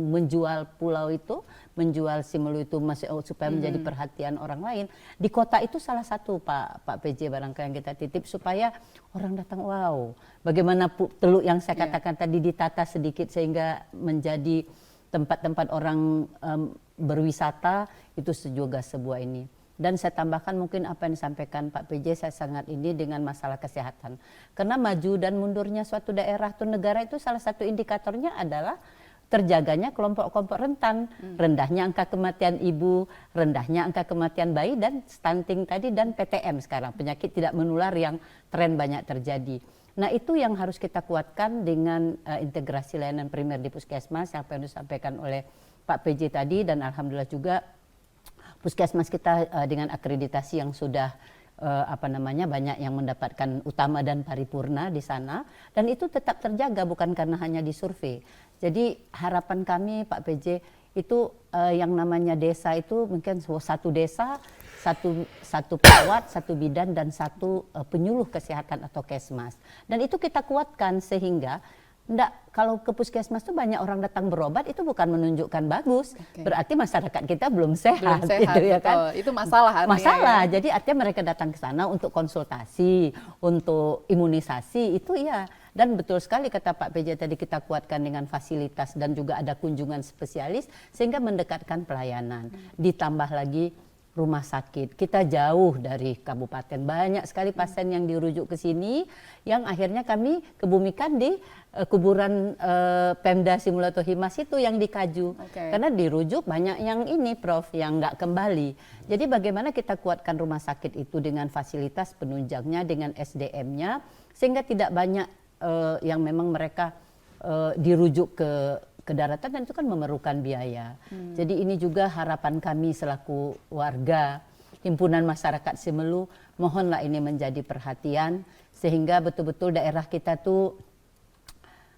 menjual pulau itu, menjual Simelu itu supaya menjadi perhatian orang lain. Di kota itu salah satu Pak PJ barangkali yang kita titip supaya orang datang, wow, bagaimana Teluk yang saya katakan tadi ditata sedikit sehingga menjadi tempat-tempat orang berwisata, itu juga sebuah ini. Dan saya tambahkan mungkin apa yang disampaikan Pak PJ, saya sangat ini dengan masalah kesehatan. Karena maju dan mundurnya suatu daerah atau negara itu salah satu indikatornya adalah terjaganya kelompok-kelompok rentan, rendahnya angka kematian ibu, rendahnya angka kematian bayi, dan stunting tadi, dan PTM sekarang, penyakit tidak menular yang tren banyak terjadi. Nah itu yang harus kita kuatkan dengan integrasi layanan primer di puskesmas yang disampaikan oleh Pak PJ tadi, dan alhamdulillah juga puskesmas kita dengan akreditasi yang sudah banyak yang mendapatkan utama dan paripurna di sana, dan itu tetap terjaga bukan karena hanya di survei. Jadi harapan kami Pak PJ itu yang namanya desa itu mungkin satu desa, satu perawat, satu bidan, dan satu penyuluh kesehatan atau kesmas. Dan itu kita kuatkan sehingga kalau ke puskesmas itu banyak orang datang berobat, itu bukan menunjukkan bagus, berarti masyarakat kita belum sehat, gitu ya kan? Itu masalah. Masalah. Jadi artinya mereka datang ke sana untuk konsultasi, untuk imunisasi, itu ya. Dan betul sekali kata Pak PJ tadi, kita kuatkan dengan fasilitas dan juga ada kunjungan spesialis sehingga mendekatkan pelayanan. Ditambah lagi rumah sakit. Kita jauh dari kabupaten, banyak sekali pasien yang dirujuk ke sini, yang akhirnya kami kebumikan di kuburan Pemda Simelu atau Himas itu yang dikaju. Karena dirujuk banyak yang ini Prof, yang nggak kembali. Jadi bagaimana kita kuatkan rumah sakit itu dengan fasilitas penunjangnya, dengan SDM-nya, sehingga tidak banyak yang memang mereka dirujuk ke daratan, dan itu kan memerlukan biaya. Jadi ini juga harapan kami selaku warga Himpunan Masyarakat Simelu, mohonlah ini menjadi perhatian sehingga betul-betul daerah kita tuh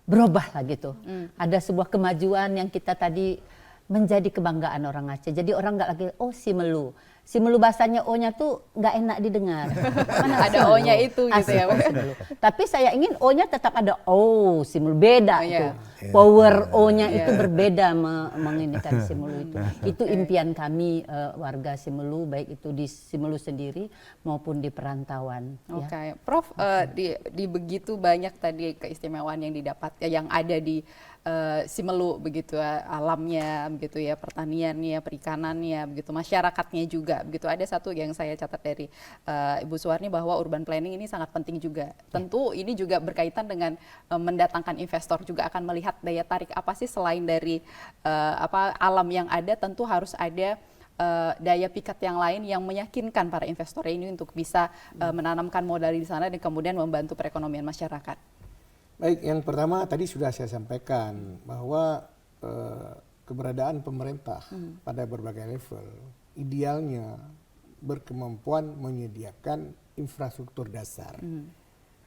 berubah lah gitu. Ada sebuah kemajuan yang kita tadi menjadi kebanggaan orang Aceh. Jadi orang nggak lagi Simelu. Simelu bahasanya O-nya tuh nggak enak didengar. Mana ada O-nya itu gitu ya. Tapi saya ingin O-nya tetap ada. Simelu beda tuh. Power O-nya itu berbeda menginikan Simelu itu. Itu impian kami warga Simelu, baik itu di Simelu sendiri maupun di perantauan. Ya. Prof, di begitu banyak tadi keistimewaan yang didapat, yang ada di Simelu begitu, alamnya begitu ya, pertaniannya, perikanannya begitu, masyarakatnya juga begitu. Ada satu yang saya catat dari Ibu Suwarni bahwa urban planning ini sangat penting juga. Tentu ini juga berkaitan dengan mendatangkan investor, juga akan melihat daya tarik apa sih selain dari alam yang ada. Tentu harus ada daya pikat yang lain yang meyakinkan para investor ini untuk bisa menanamkan modal di sana dan kemudian membantu perekonomian masyarakat. Baik, yang pertama tadi sudah saya sampaikan bahwa keberadaan pemerintah pada berbagai level idealnya berkemampuan menyediakan infrastruktur dasar.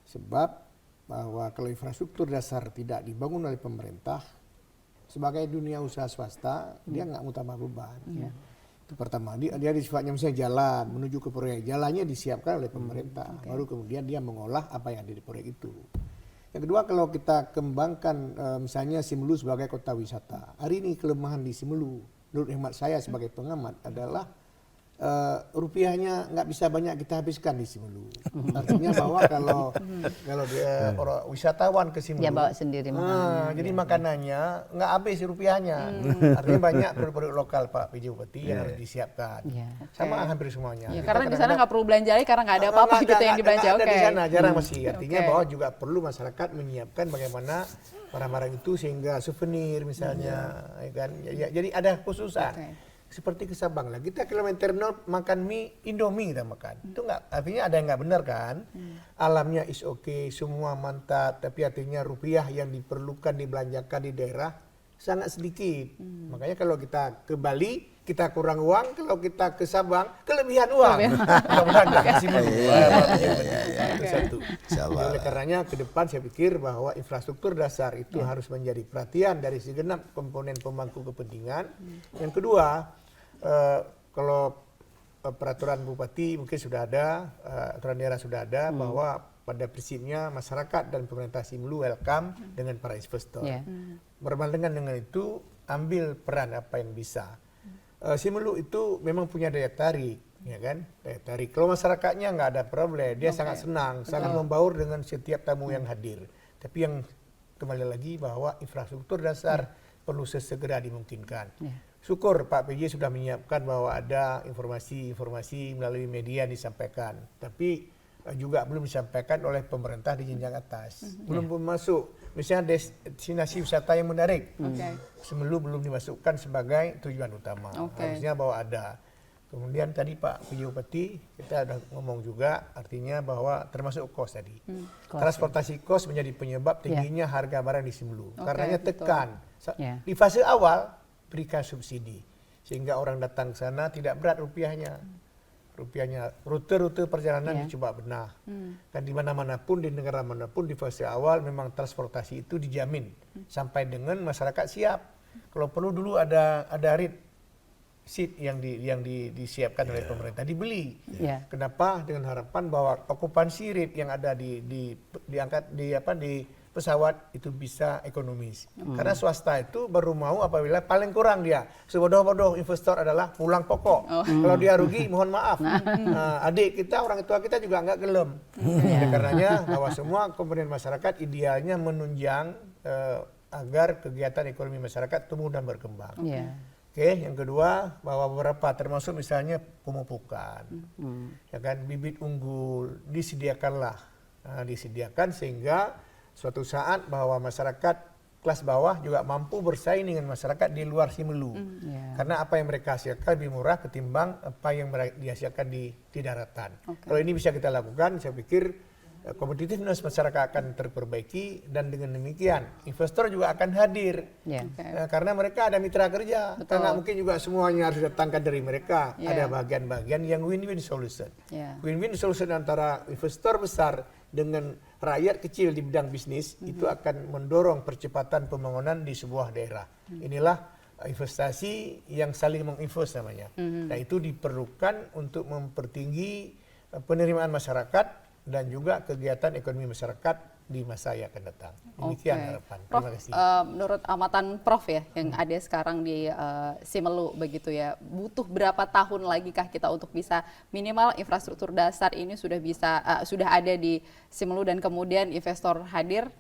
Sebab bahwa kalau infrastruktur dasar tidak dibangun oleh pemerintah, sebagai dunia usaha swasta dia nggak mau tambah beban. Itu pertama, dia sifatnya misalnya jalan menuju ke proyek, jalannya disiapkan oleh pemerintah, baru kemudian dia mengolah apa yang ada di proyek itu. Yang kedua, kalau kita kembangkan misalnya Simelu sebagai kota wisata. Hari ini kelemahan di Simelu, menurut hemat saya sebagai pengamat adalah rupiahnya nggak bisa banyak kita habiskan di Simelu. Artinya bahwa kalau dia orang wisatawan ke Simelu, dia bawa sendiri makanannya. Jadi makanannya nggak habis rupiahnya. Artinya banyak produk-produk lokal Pak PJ Bupati yang harus disiapkan. Sama hampir semuanya. Karena di sana nggak perlu belanja lagi karena nggak ada apa-apa gitu yang dibelanja. Ada di sana jarang masih. Artinya bahwa juga perlu masyarakat menyiapkan bagaimana barang-barang itu sehingga souvenir misalnya, kan? Jadi ada khususan. Seperti ke Sabang lah, kita kilometer 0 makan mie Indomie kita makan. Itu enggak, artinya ada yang nggak benar kan? Alamnya is okay, semua mantap, tapi artinya rupiah yang diperlukan dibelanjakan di daerah sangat sedikit. Makanya kalau kita ke Bali kita kurang uang, kalau kita ke Sabang kelebihan uang. Mudah-mudahan nggak kasih satu. Oleh karenanya ke depan saya pikir bahwa infrastruktur dasar itu harus menjadi perhatian dari segenap komponen pemangku kepentingan. Yang kedua, kalau peraturan bupati mungkin sudah ada, aturan daerah sudah ada bahwa pada prinsipnya masyarakat dan pemerintah Simelu welcome dengan para investor. Berbarengan dengan itu ambil peran apa yang bisa. Simelu itu memang punya daya tarik, ya kan? Daya tarik. Kalau masyarakatnya nggak ada problem, dia sangat senang, sangat membaur dengan setiap tamu yang hadir. Tapi yang kembali lagi bahwa infrastruktur dasar perlu sesegera dimungkinkan. Syukur Pak PJ sudah menyiapkan bahwa ada informasi melalui media disampaikan. Tapi juga belum disampaikan oleh pemerintah di jenjang atas. Belum masuk. Misalnya destinasi wisata yang menarik. Simelu belum dimasukkan sebagai tujuan utama. Harusnya bahwa ada. Kemudian tadi Pak PJ Bupati kita ada ngomong juga artinya bahwa termasuk kos tadi. Transportasi kos menjadi penyebab tingginya harga barang di Simelu. Karenanya tekan. Di fase awal berikan subsidi sehingga orang datang ke sana tidak berat rupiahnya. Rute-rute perjalanan dicoba benah. Dan di mana-mana pun, di negara manapun di fase awal memang transportasi itu dijamin sampai dengan masyarakat siap. Kalau perlu dulu ada read seat yang disiapkan oleh pemerintah dibeli. Kenapa? Dengan harapan bahwa okupansi rate yang ada di pesawat itu bisa ekonomis. Karena swasta itu baru mau apabila paling kurang dia. Sebodoh-bodoh investor adalah pulang pokok. Kalau dia rugi mohon maaf. Adik kita, orang tua kita juga nggak gelem. Karenanya bahwa semua komponen masyarakat idealnya menunjang agar kegiatan ekonomi masyarakat tumbuh dan berkembang. Yang kedua bahwa beberapa termasuk misalnya pemupukan, ya kan, bibit unggul disediakan sehingga suatu saat bahwa masyarakat kelas bawah juga mampu bersaing dengan masyarakat di luar Simelu. Karena apa yang mereka hasilkan lebih murah ketimbang apa yang dihasilkan di daratan. Kalau ini bisa kita lakukan, saya pikir kompetitiveness masyarakat akan terperbaiki dan dengan demikian investor juga akan hadir. Karena mereka ada mitra kerja. Karena mungkin juga semuanya harus datangkan dari mereka. Ada bagian-bagian yang win-win solution. Win-win solution antara investor besar dengan rakyat kecil di bidang bisnis itu akan mendorong percepatan pembangunan di sebuah daerah. Inilah investasi yang saling menginvest namanya. Nah itu diperlukan untuk mempertinggi penerimaan masyarakat dan juga kegiatan ekonomi masyarakat di masa yang akan datang. Demikian harapan. Prof, Terima kasih. Menurut amatan Prof ya, yang ada sekarang di Simelu begitu ya, butuh berapa tahun lagi kah kita untuk bisa minimal infrastruktur dasar ini sudah ada di Simelu dan kemudian investor hadir,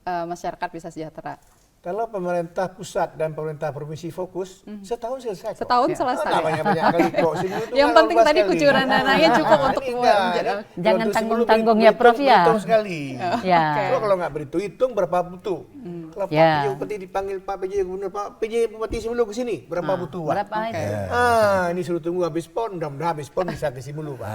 masyarakat bisa sejahtera? Kalau pemerintah pusat dan pemerintah provinsi fokus, setahun selesai. Setahun selesai. Banyak kali kok. Yang penting tadi kucuran dananya cukup untuk jangan tanggung-tanggung ya Prof ya. Berhitung sekali. Kalau nggak berhitung berapa butuh? Kalau Pak PJ Bupati dipanggil Pak PJ Gubernur, Pak PJ Bupati Simelu ke sini, berapa butuh? Berapa itu? Ini suruh tunggu habis PON, mudah-mudahan habis PON bisa ke Simelu, Pak.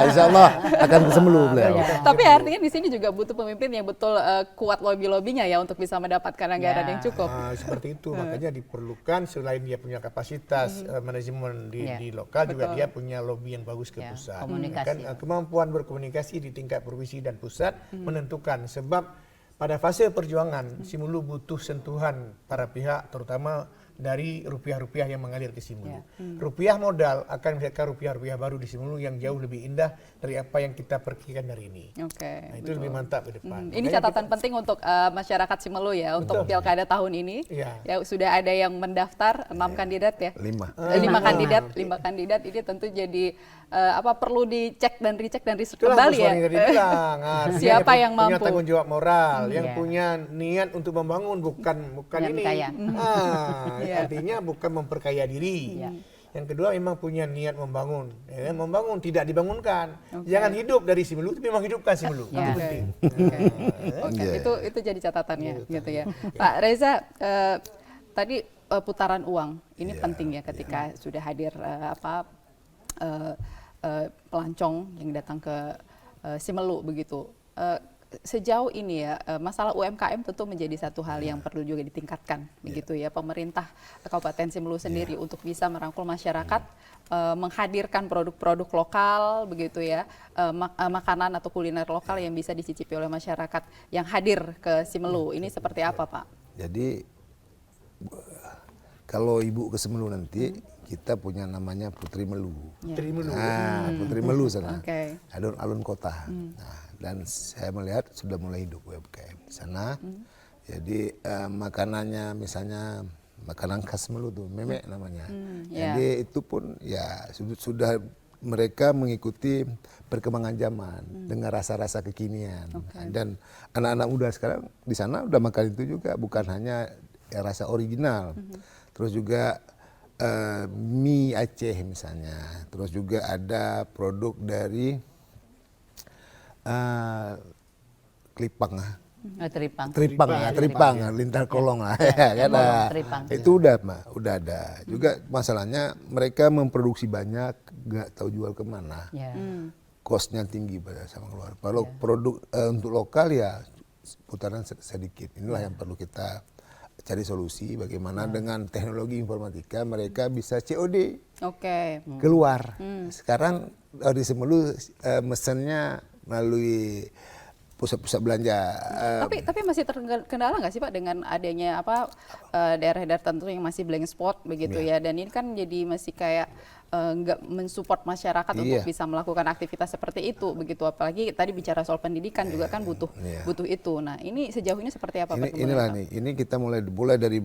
Insya Allah akan ke Simelu beliau. Tapi artinya di sini juga butuh pemimpin yang betul kuat lobby-lobbynya ya untuk bisa mendapatkan anggaran yang cukup. Seperti itu, makanya diperlukan selain dia punya kapasitas manajemen di lokal, juga dia punya lobby yang bagus ke pusat. Komunikasi. Kemampuan berkomunikasi di tingkat provinsi dan pusat menentukan, sebab pada fase perjuangan Simelu butuh sentuhan para pihak, terutama dari rupiah-rupiah yang mengalir ke Simelu. Rupiah modal akan menghasilkan rupiah-rupiah baru di Simelu yang jauh lebih indah dari apa yang kita perkirakan hari ini. Nah, itu lebih mantap ke depan. Ini catatan penting untuk masyarakat Simelu ya, untuk pilkada tahun ini. Ya sudah ada yang mendaftar 6 kandidat ya. 5 kandidat ini tentu jadi perlu dicek dan recheck dan research kembali ya. Siapa yang mampu? Punya tanggung jawab moral, yang punya niat untuk membangun, bukan ini. Artinya bukan memperkaya diri. Yang kedua memang punya niat membangun. Membangun, tidak dibangunkan. Jangan hidup dari Simelu, tapi memang hidupkan Simelu. Itu penting. Itu jadi catatannya gitu ya. Pak Reza, tadi putaran uang ini penting ya ketika sudah hadir pelancong yang datang ke Simelu begitu. Sejauh ini ya masalah UMKM tentu menjadi satu hal yang perlu juga ditingkatkan begitu ya, pemerintah Kabupaten Simelu sendiri untuk bisa merangkul masyarakat, menghadirkan produk-produk lokal begitu ya, makanan atau kuliner lokal yang bisa dicicipi oleh masyarakat yang hadir ke Simelu. Ini seperti apa Pak? Jadi kalau Ibu ke Simelu nanti kita punya namanya Putri Melu. Putri Melu. Putri Melu sana. Alun-alun kota. Nah, dan saya melihat sudah mulai hidup UMKM di sana. Jadi makanannya misalnya makanan khas Melu tuh, memek namanya. Jadi itu pun ya sudah mereka mengikuti perkembangan zaman dengan rasa-rasa kekinian. Dan anak-anak muda sekarang di sana udah makan itu juga, bukan hanya rasa original. Terus juga mie Aceh misalnya. Terus juga ada produk dari Kelipang. Teripang, Lintar Kolong lah, ya, kan? Itu udah ada. Juga masalahnya mereka memproduksi banyak, nggak tahu jual kemana. Costnya tinggi pada sama keluar. Kalau produk untuk lokal ya putaran sedikit. Inilah yang perlu kita cari solusi. Bagaimana dengan teknologi informatika mereka bisa COD keluar. Sekarang di Semelu mesennya melalui pusat-pusat belanja. Tapi masih terkendala nggak sih Pak dengan adanya daerah-daerah tertentu yang masih blank spot begitu ya, dan ini kan jadi masih kayak nggak mensupport masyarakat untuk bisa melakukan aktivitas seperti itu begitu, apalagi tadi bicara soal pendidikan juga kan butuh itu. Nah ini sejauh ini seperti apa Pak? Inilah nih, ini kita mulai dari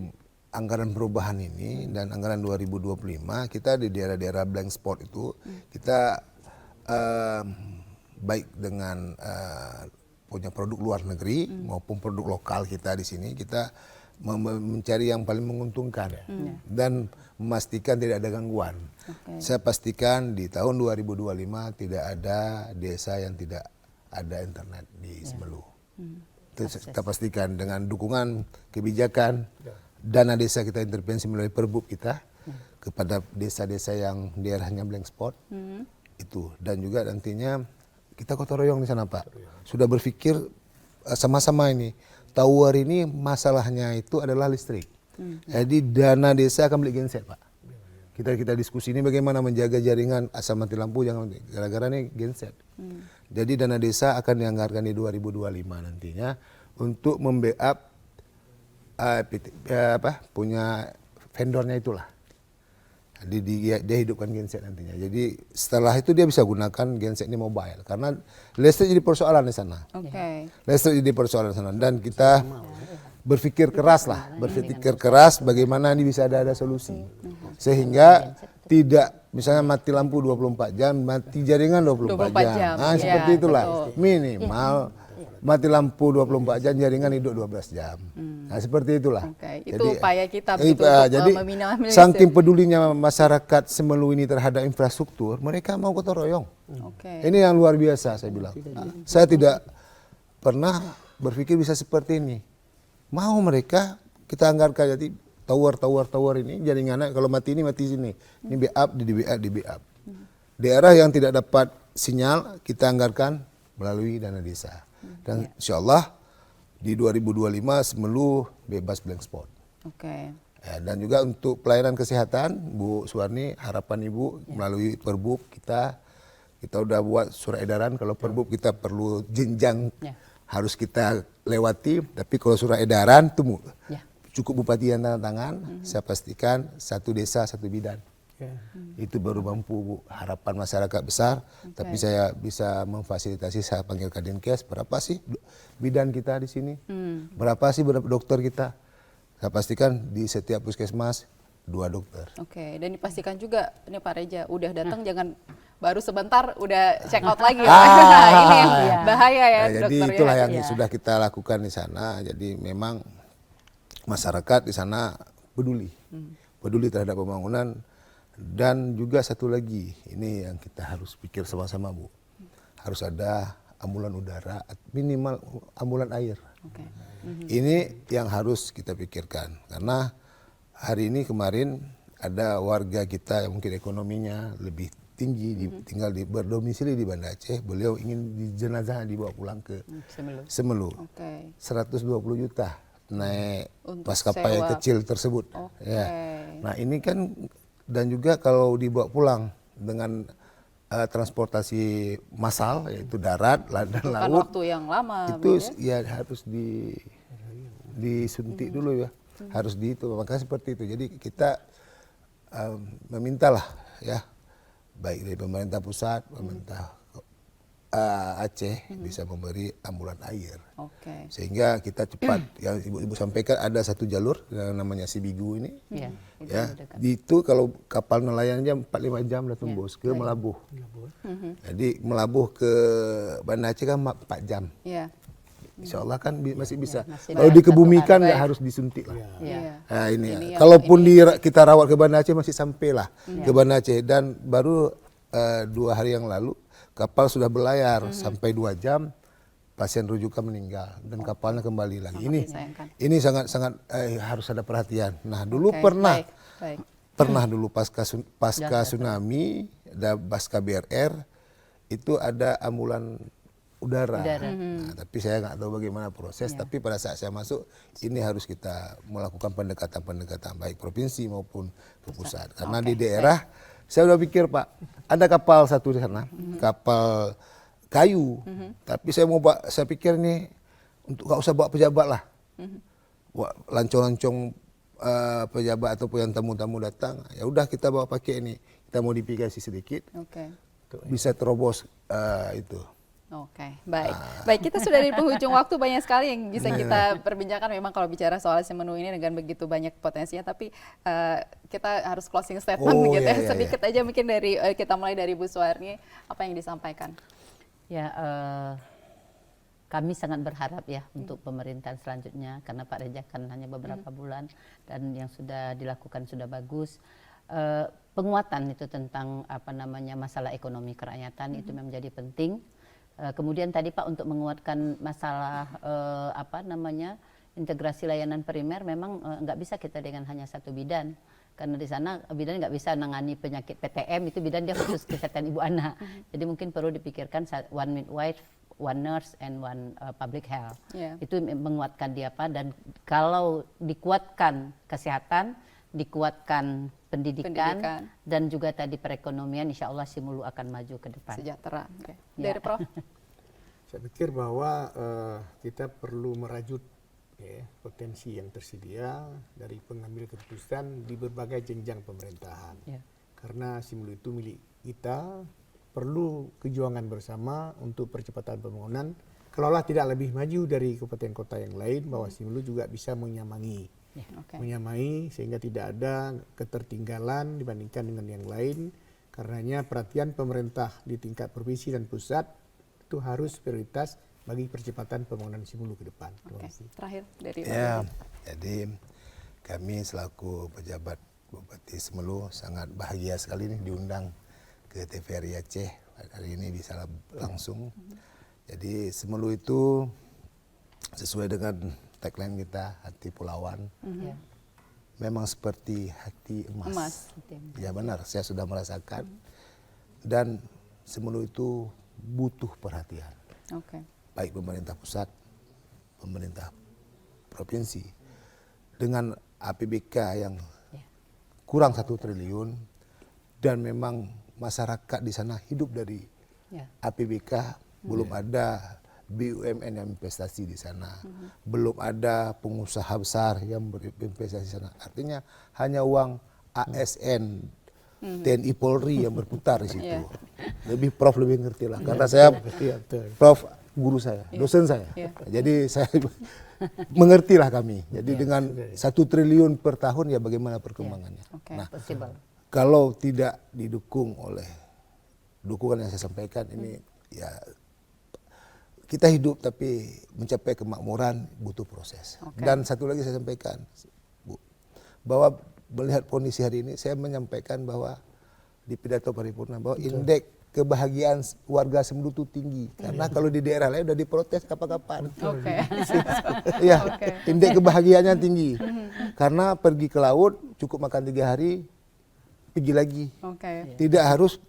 anggaran perubahan ini dan anggaran 2025 kita di daerah-daerah blank spot itu kita baik dengan punya produk luar negeri maupun produk lokal kita di sini, kita mencari yang paling menguntungkan dan memastikan tidak ada gangguan. Saya pastikan di tahun 2025 tidak ada desa yang tidak ada internet di Semelu. Itu kita pastikan dengan dukungan kebijakan, dana desa kita intervensi melalui perbub kita kepada desa-desa yang daerahnya blank spot itu, dan juga nantinya kita gotong royong di sana Pak. Sudah berpikir sama-sama ini. Tower ini masalahnya itu adalah listrik. Jadi dana desa akan beli genset Pak. Kita diskusi ini bagaimana menjaga jaringan asal mati lampu jangan gara-gara ini genset. Jadi dana desa akan dianggarkan di 2025 nantinya untuk membackup punya vendornya itulah. Dia hidupkan genset nantinya. Jadi setelah itu dia bisa gunakan genset ini mobile karena listrik jadi persoalan di sana. Listrik jadi persoalan di sana dan kita berpikir keras bagaimana ini bisa ada solusi sehingga tidak misalnya mati lampu 24 jam, mati jaringan 24 jam. Nah, seperti itulah. Minimal mati lampu 24 jam, jaringan hidup 12 jam. Nah, seperti itulah. Itu upaya kita jadi saking pedulinya masyarakat Semelu ini terhadap infrastruktur, mereka mau gotong royong. Ini yang luar biasa saya bilang. Saya tidak pernah berpikir bisa seperti ini. Mau mereka kita anggarkan jadi tower ini jaringannya kalau mati ini mati sini. Ini di backup. Daerah yang tidak dapat sinyal kita anggarkan melalui dana desa. Dan insya Allah di 2025 Semelu bebas blank spot. Ya, dan juga untuk pelayanan kesehatan Bu Suwarni, harapan Ibu melalui perbub kita udah buat surat edaran. Kalau perbub kita perlu jenjang harus kita lewati, tapi kalau surat edaran itu cukup bupati yang tanda tangan, saya pastikan satu desa satu bidan. Itu baru mampu Bu. Harapan masyarakat besar, tapi saya bisa memfasilitasi, saya panggil Kadinkes, berapa sih bidan kita di sini? Berapa sih dokter kita? Saya pastikan di setiap puskesmas 2 dokter. Dan dipastikan juga ini Pak Reja udah datang jangan baru sebentar udah check out lagi ya. Ini yang bahaya ya jadi dokter. Itulah yang sudah kita lakukan di sana. Jadi memang masyarakat di sana peduli terhadap pembangunan. Dan juga satu lagi, ini yang kita harus pikir sama-sama Bu. Harus ada ambulan udara, minimal ambulan air. Ini yang harus kita pikirkan. Karena hari ini kemarin ada warga kita yang mungkin ekonominya lebih tinggi, tinggal berdomisili di Banda Aceh. Beliau ingin jenazah dibawa pulang ke Semelu. 120 juta naik maskapai kecil tersebut. Nah ini kan. Dan juga kalau dibawa pulang dengan transportasi massal yaitu darat dan laut, waktu yang lama itu ya harus disuntik dulu ya, harus maka seperti itu. Jadi kita memintalah ya, baik dari pemerintah pusat, pemerintah Aceh bisa memberi ambulan air. Oke. Sehingga kita cepat, yang ibu-ibu sampaikan ada satu jalur yang namanya Sibigu ini. Ya, itu Ya, dekat. itu kalau kapal nelayannya 4-5 jam udah tembus ke Melabuh. Jadi Melabuh ke Banda Aceh kan 4 jam. Iya. Insya Allah kan masih bisa. masih Kalau dalam dikebumikan satu nggak harus disuntik lah. Iya. Nah ini, Ini yang- kalaupun kita rawat ke Banda Aceh masih sampai lah ke Banda Aceh, dan baru 2 hari yang lalu kapal sudah berlayar sampai 2 jam, pasien rujukan meninggal dan kapalnya kembali lagi. disayangkan. Ini sangat harus ada perhatian. Nah dulu Oke, pernah baik. pernah dulu pasca tsunami, ada pasca BRR itu ada ambulan udara. Nah, tapi saya nggak tahu bagaimana proses. Tapi pada saat saya masuk, ini harus kita melakukan pendekatan baik provinsi maupun ke pusat. Karena di daerah, saya udah pikir Pak, ada kapal satu di sana, kapal kayu. Tapi saya pikir ini untuk nggak usah bawa pejabat lah, lancong-lancong pejabat ataupun yang tamu-tamu datang. Ya udah kita bawa pakai ini, kita modifikasi sedikit, Oke. bisa terobos itu. Oke, baik. Baik, kita sudah di penghujung waktu, banyak sekali yang bisa kita perbincangkan memang kalau bicara soal si menu ini dengan begitu banyak potensinya, tapi kita harus closing statement Oh, gitu iya, ya. iya, Sedikit aja mungkin dari kita mulai dari Bu Suwarni, apa yang disampaikan? Ya, kami sangat berharap ya untuk pemerintahan selanjutnya, karena Pak Reza kan hanya beberapa bulan dan yang sudah dilakukan sudah bagus. Penguatan itu tentang masalah ekonomi kerakyatan itu memang menjadi penting. Kemudian tadi Pak untuk menguatkan masalah integrasi layanan primer, memang nggak bisa kita dengan hanya satu bidan, karena di sana bidan nggak bisa menangani penyakit PTM, itu bidan dia khusus kesehatan ibu anak. Jadi mungkin perlu dipikirkan one midwife, one nurse, and one public health. Yeah. Itu menguatkan dia Pak, dan kalau dikuatkan kesehatan, dikuatkan pendidikan, dan juga tadi perekonomian, insya Allah Simulu akan maju ke depan. Sejahtera. Oke. Ya. Dari Prof? Saya pikir bahwa kita perlu merajut potensi yang tersedia dari pengambil keputusan di berbagai jenjang pemerintahan. Ya. Karena Simulu itu milik kita, perlu kejuangan bersama untuk percepatan pembangunan. Kalaulah tidak lebih maju dari kabupaten kota yang lain, bahwa Simulu juga bisa menyamai. Oke. Menyamai sehingga tidak ada ketertinggalan dibandingkan dengan yang lain. Karenanya perhatian pemerintah di tingkat provinsi dan pusat itu harus prioritas bagi percepatan pembangunan Simulu ke depan. Terima Oke. kasih. Terakhir dari Ya, jadi kami selaku pejabat Bupati Simelu sangat bahagia sekali nih diundang ke TVRI Aceh hari ini bisa langsung. Jadi Simelu itu sesuai dengan tagline kita, hati pulauan. Ya. Memang seperti hati emas. Emas. Ya benar, saya sudah merasakan. Dan Simelu itu butuh perhatian. Oke. Baik pemerintah pusat, pemerintah provinsi, dengan APBK yang kurang 1 triliun, dan memang masyarakat di sana hidup dari APBK, belum ada BUMN yang investasi di sana, belum ada pengusaha besar yang berinvestasi di sana. Artinya hanya uang ASN, TNI Polri yang berputar di situ. Lebih Prof lebih ngerti lah, karena saya Prof guru saya, dosen saya. Jadi saya mengerti lah kami. Jadi dengan 1 triliun per tahun ya bagaimana perkembangannya. Nah, kalau tidak didukung oleh dukungan yang saya sampaikan ini, ya kita hidup tapi mencapai kemakmuran butuh proses. Dan satu lagi saya sampaikan, Bu, bahwa melihat kondisi hari ini, saya menyampaikan bahwa di pidato paripurna bahwa indeks kebahagiaan warga Simelu itu tinggi. Karena kalau di daerah lain udah diprotes kapan-kapan. Oke. Iya, indeks kebahagiaannya tinggi. Karena pergi ke laut cukup makan 3 hari, pergi lagi. Oke. Tidak harus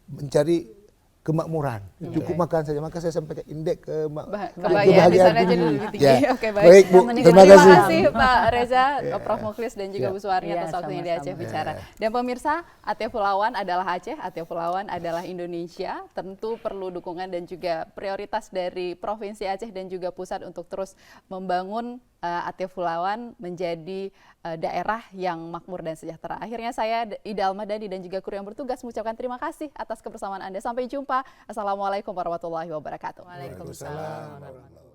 mencari kemakmuran, cukup makan saja. Maka saya sampaikan indeks kebahagiaan di sana jadi lebih tinggi. Ya. Oke, Baik baik. Bu, Terima kasih Pak Reza, Prof Mukhlis, dan juga Bu Suwarni atas waktunya di Aceh Bicara. Dan pemirsa, Aceh Pulauan adalah Aceh, Aceh Pulauan adalah Indonesia. Tentu perlu dukungan dan juga prioritas dari Provinsi Aceh dan juga pusat untuk terus membangun Aceh Pulauan menjadi daerah yang makmur dan sejahtera. Akhirnya saya Ida Almadani dan juga kru yang bertugas mengucapkan terima kasih atas kebersamaan Anda. Sampai jumpa. Assalamualaikum warahmatullahi wabarakatuh. Waalaikumsalam warahmatullahi wabarakatuh.